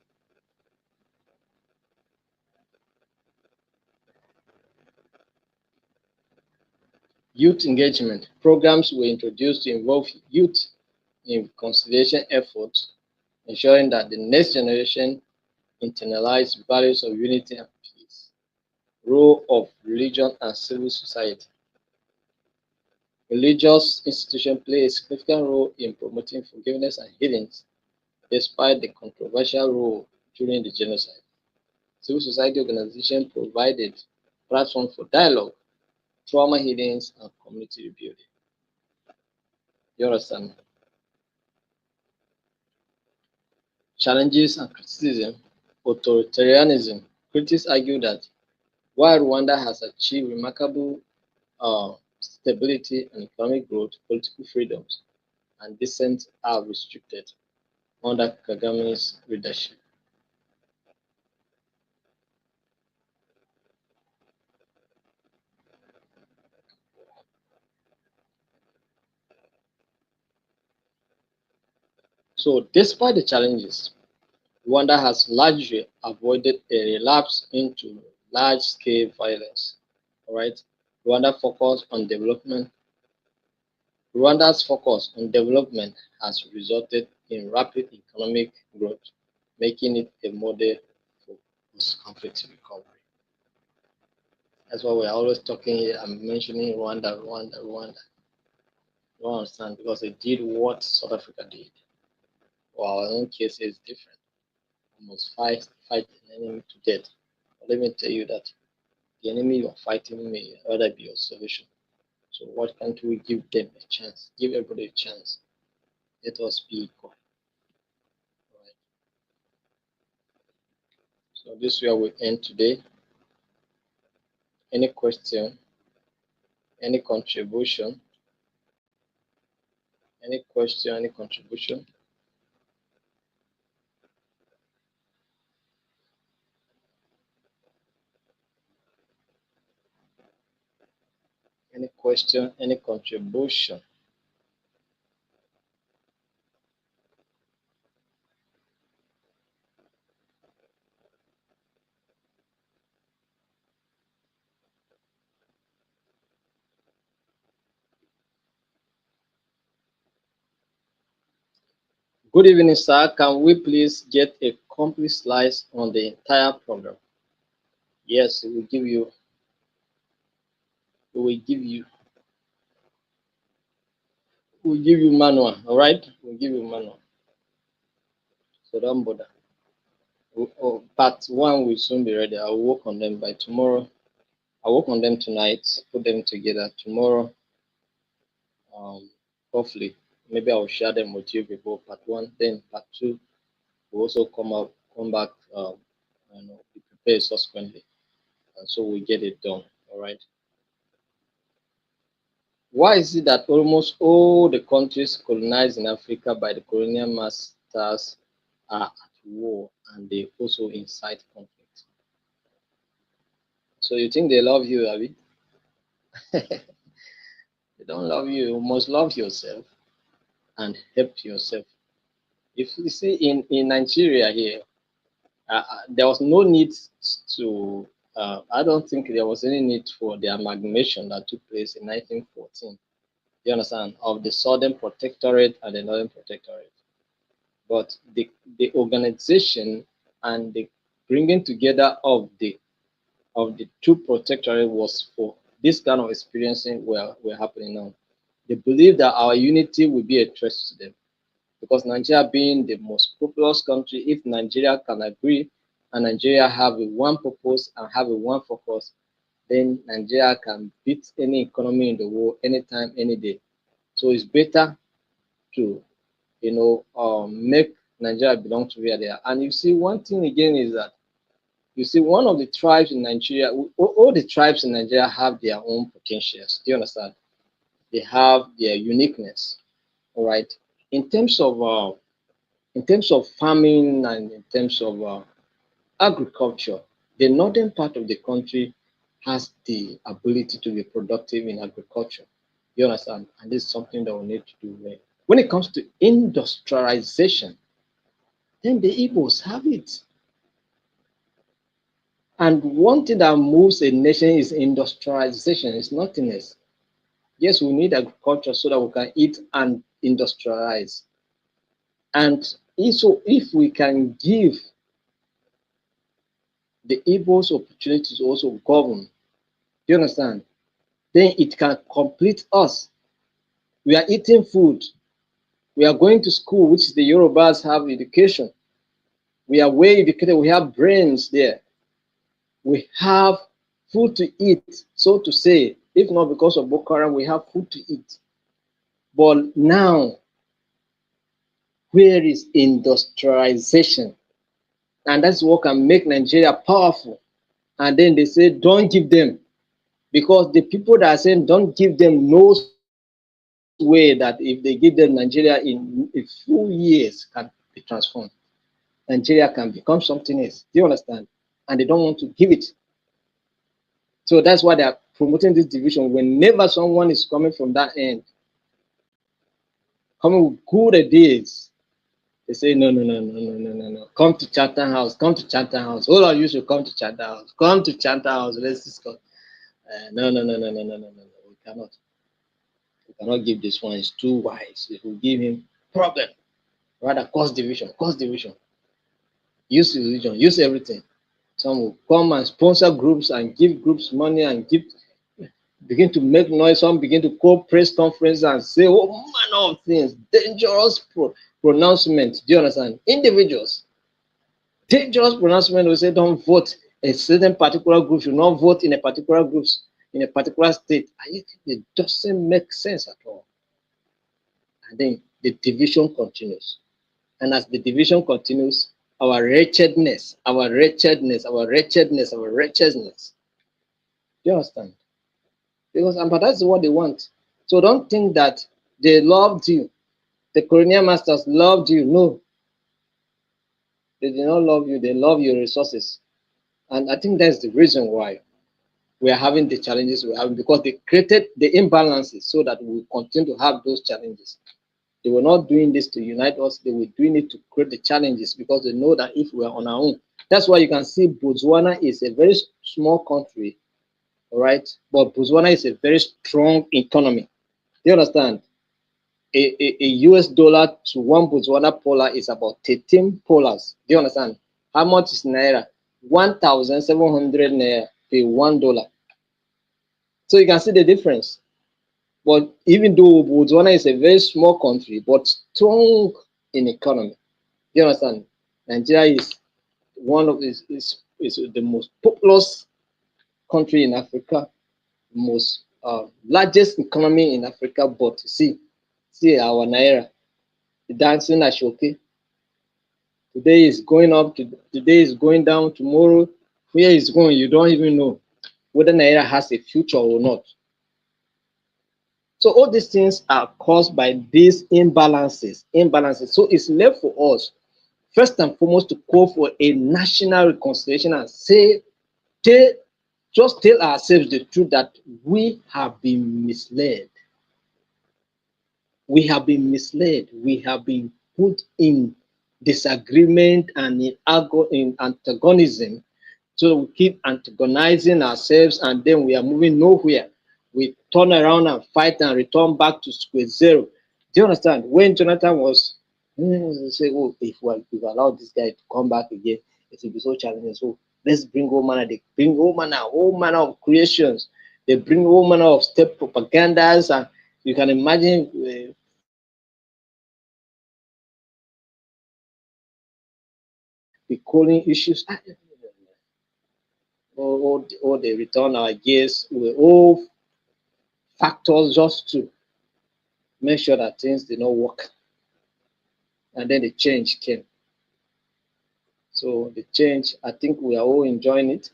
Youth engagement programs were introduced to involve youth in reconciliation efforts, ensuring that the next generation internalize values of unity and peace. Role of religion and civil society. Religious institutions play a significant role in promoting forgiveness and healing, despite the controversial role during the genocide. Civil society organizations provided platforms for dialogue, trauma healings, and community rebuilding. You understand? Challenges and criticism. Authoritarianism. Critics argue that while Rwanda has achieved remarkable stability and economic growth, political freedoms and dissent are restricted under Kagame's leadership. So, despite the challenges, Rwanda has largely avoided a relapse into large-scale violence. All right, Rwanda focus on development. Rwanda's focus on development has resulted in rapid economic growth, making it a model for post-conflict recovery. That's why we're always talking here. I'm mentioning Rwanda, Rwanda, Rwanda. You don't understand because they did what South Africa did. Well, our own case is different. We must fight the enemy to death. But let me tell you that the enemy you're fighting may rather be your solution. So what can't we give them a chance? Give everybody a chance. Let us be equal. Right. So this is where we end today. Any question? Any contribution? Any question? Any contribution? Any question? Any contribution? Good evening, sir. Can we please get a complete slice on the entire program? Yes, we will give you We'll give you manual, all right? We'll give you manual. So don't bother. Part one will soon be ready. I'll work on them by tomorrow. I'll work on them tonight, put them together tomorrow. Um, hopefully, maybe I'll share them with you before part one. Then part two will also come back, be prepared subsequently, and so we get it done. All right. Why is it that almost all the countries colonized in Africa by the colonial masters are at war and they also incite conflict? So you think they love you, Abby? They don't love you. You must love yourself and help yourself. If you see in Nigeria here, there was no need to. I don't think there was any need for the amalgamation that took place in 1914. You understand, of the Southern Protectorate and the Northern Protectorate. But the organization and the bringing together of the two protectorate was for this kind of experiencing we're happening now. They believe that our unity will be a threat to them because Nigeria being the most populous country, if Nigeria can agree and Nigeria have a one purpose and have a one focus, then Nigeria can beat any economy in the world anytime, any day. So it's better to make Nigeria belong to where they are. And you see, one thing again is that you see one of the tribes in Nigeria, all the tribes in Nigeria have their own potentials. Do you understand? They have their uniqueness. All right. In terms of uh, in terms of farming and in terms of agriculture, the northern part of the country has the ability to be productive in agriculture. You understand? And this is something that we need to do well. When it comes to industrialization, then the Igbos have it. And one thing that moves a nation is industrialization. It's nothing else. Yes, we need agriculture so that we can eat and industrialize. And if we can give the Igbos opportunity to also govern, you understand? Then it can complete us. We are eating food. We are going to school, which the Yorubas have education. We are well educated. We have brains there. We have food to eat, so to say. If not because of Boko Haram, we have food to eat. But now, where is industrialization? And that's what can make Nigeria powerful. And then they say, don't give them. Because the people that are saying don't give them knows way that if they give them Nigeria in a few years can be transformed. Nigeria can become something else. Do you understand? And they don't want to give it. So that's why they are promoting this division. Whenever someone is coming from that end, coming with good ideas, they say, no, no, no, no, no, no, no, no. Come to Chatham House. Come to Chatham House. All of you should come to Chatham House. Come to Chatham House. Let's discuss. No, no, no, no, no, no, no, no, no. We cannot. We cannot give this one. It's too wise. It will give him problem. Rather, cause division. Cause division. Use religion. Use everything. Some will come and sponsor groups and give groups money and begin to make noise. Some begin to call press conferences and say all manner of things. Dangerous pronouncements. Do you understand? Individuals. Dangerous pronouncement will say don't vote. A certain particular group should not vote in a particular group in a particular state. It doesn't make sense at all. And then the division continues. And as the division continues, our wretchedness, our wretchedness, our wretchedness, our wretchedness. Do you understand? But that's what they want. So don't think that they loved you. The colonial masters loved you. No, they did not love you. They love your resources. And I think that's the reason why we are having the challenges we're having because they created the imbalances so that we continue to have those challenges. They were not doing this to unite us, they were doing it to create the challenges because they know that if we are on our own, that's why you can see Botswana is a very small country, all right? But Botswana is a very strong economy. Do you understand? A US dollar to one Botswana polar is about 13 polars. Do you understand? How much is Naira? 1,700 Naira per $1. So you can see the difference. But even though Botswana is a very small country, but strong in economy, you understand? Nigeria is one of is the most populous country in Africa, most largest economy in Africa. But see our naira, the dancing ashoke. Today is going up, today is going down, tomorrow where it's going, you don't even know whether naira has a future or not. So all these things are caused by these imbalances. So it's left for us, first and foremost, to call for a national reconciliation and tell, just tell ourselves the truth that we have been misled. We have been misled. We have been put in disagreement and in antagonism. So we keep antagonizing ourselves and then we are moving nowhere. We turn around and fight and return back to square zero. Do you understand? When Jonathan was say, oh, if we allow this guy to come back again, it will be so challenging. So let's bring all manner. They bring all manner of creations. They bring all manner of step propagandas, and you can imagine the calling issues. Or they return our gears with all factors just to make sure that things did not work. And then the change came. So the change, I think we are all enjoying it.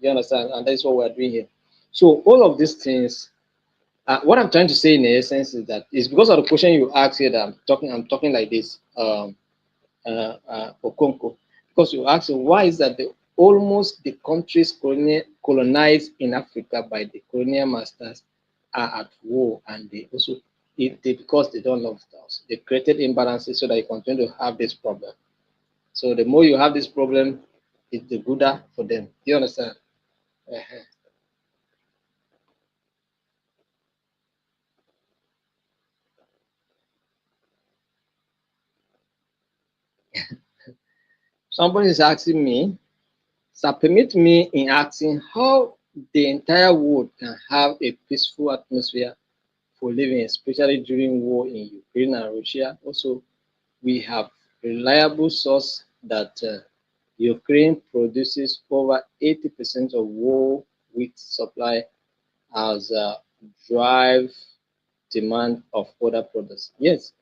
You understand? And that's what we're doing here. So all of these things, what I'm trying to say in essence is that it's because of the question you asked here that I'm talking like this, Okonko, because you asked why is that almost the countries colonized in Africa by the colonial masters are at war, and they also because they don't love us, they created imbalances so that you continue to have this problem. So the more you have this problem, it's the gooder for them. Do you understand? Uh-huh. Somebody is asking me, so permit me in asking how the entire world can have a peaceful atmosphere for living, especially during war in Ukraine and Russia. Also, we have reliable source that Ukraine produces over 80% of war wheat supply as drive demand of other products. Yes,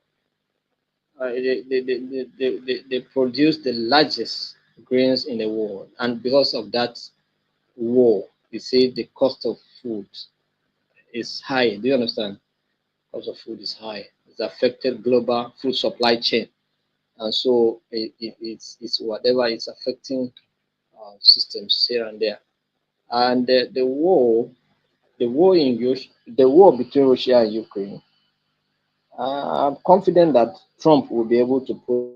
they produce the largest grains in the world, and because of that war, you see the cost of food is high. Do you understand? Cost of food is high. It's affected global food supply chain, and so it's whatever is affecting systems here and there. And the war between Russia and Ukraine, I'm confident that Trump will be able to put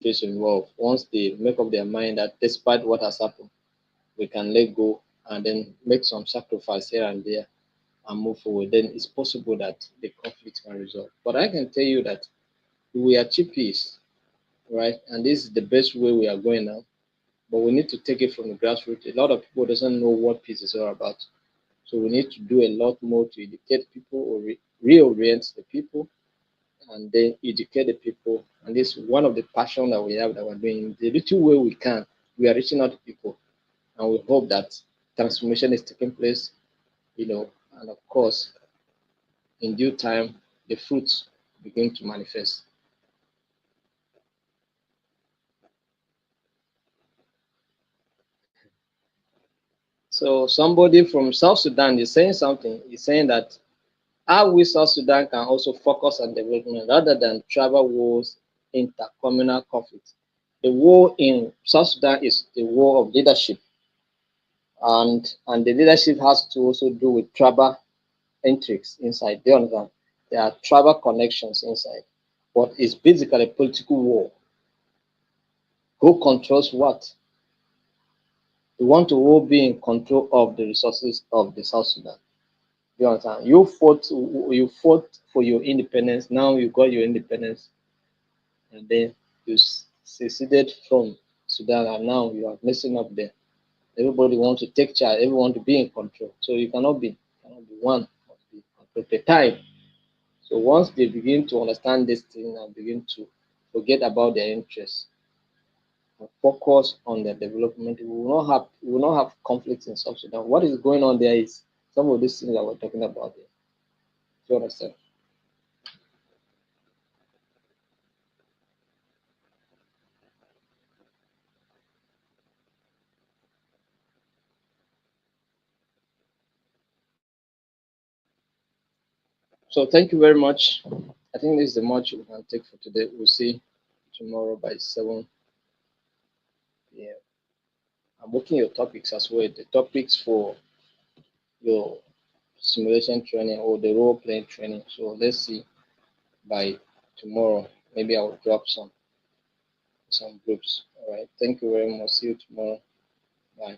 this involved once they make up their mind that despite what has happened, we can let go and then make some sacrifice here and there and move forward. Then it's possible that the conflict can resolve. But I can tell you that we achieve peace, right? And this is the best way we are going now. But we need to take it from the grassroots. A lot of people doesn't know what peace is all about. So we need to do a lot more to educate people or reorient the people and then educate the people. And this is one of the passion that we have that we're doing. The little way we can, we are reaching out to people. And we hope that transformation is taking place, and of course, in due time, the fruits begin to manifest. So somebody from South Sudan is saying something. He's saying that how we South Sudan can also focus on development rather than tribal wars, intercommunal conflicts. The war in South Sudan is the war of leadership, and the leadership has to also do with tribal intrigues inside. Do you understand? There are tribal connections inside, but it's basically a political war. Who controls what? We want to all be in control of the resources of the South Sudan. You understand? You fought for your independence. Now you got your independence. and then you seceded from Sudan, and now you are messing up there. Everybody wants to take charge. Everyone to be in control. So you cannot be. Cannot be one. Must be at the time. So once they begin to understand this thing and begin to forget about their interests and focus on their development, we will not have conflicts in South Sudan. What is going on there is some of these things that we're talking about here. Do you understand? So thank you very much. I think this is the much we can take for today. We'll see tomorrow by 7 p.m. I'm working your topics as well. The topics for your simulation training or the role playing training. So let's see by tomorrow. Maybe I'll drop some groups. All right. Thank you very much. See you tomorrow. Bye.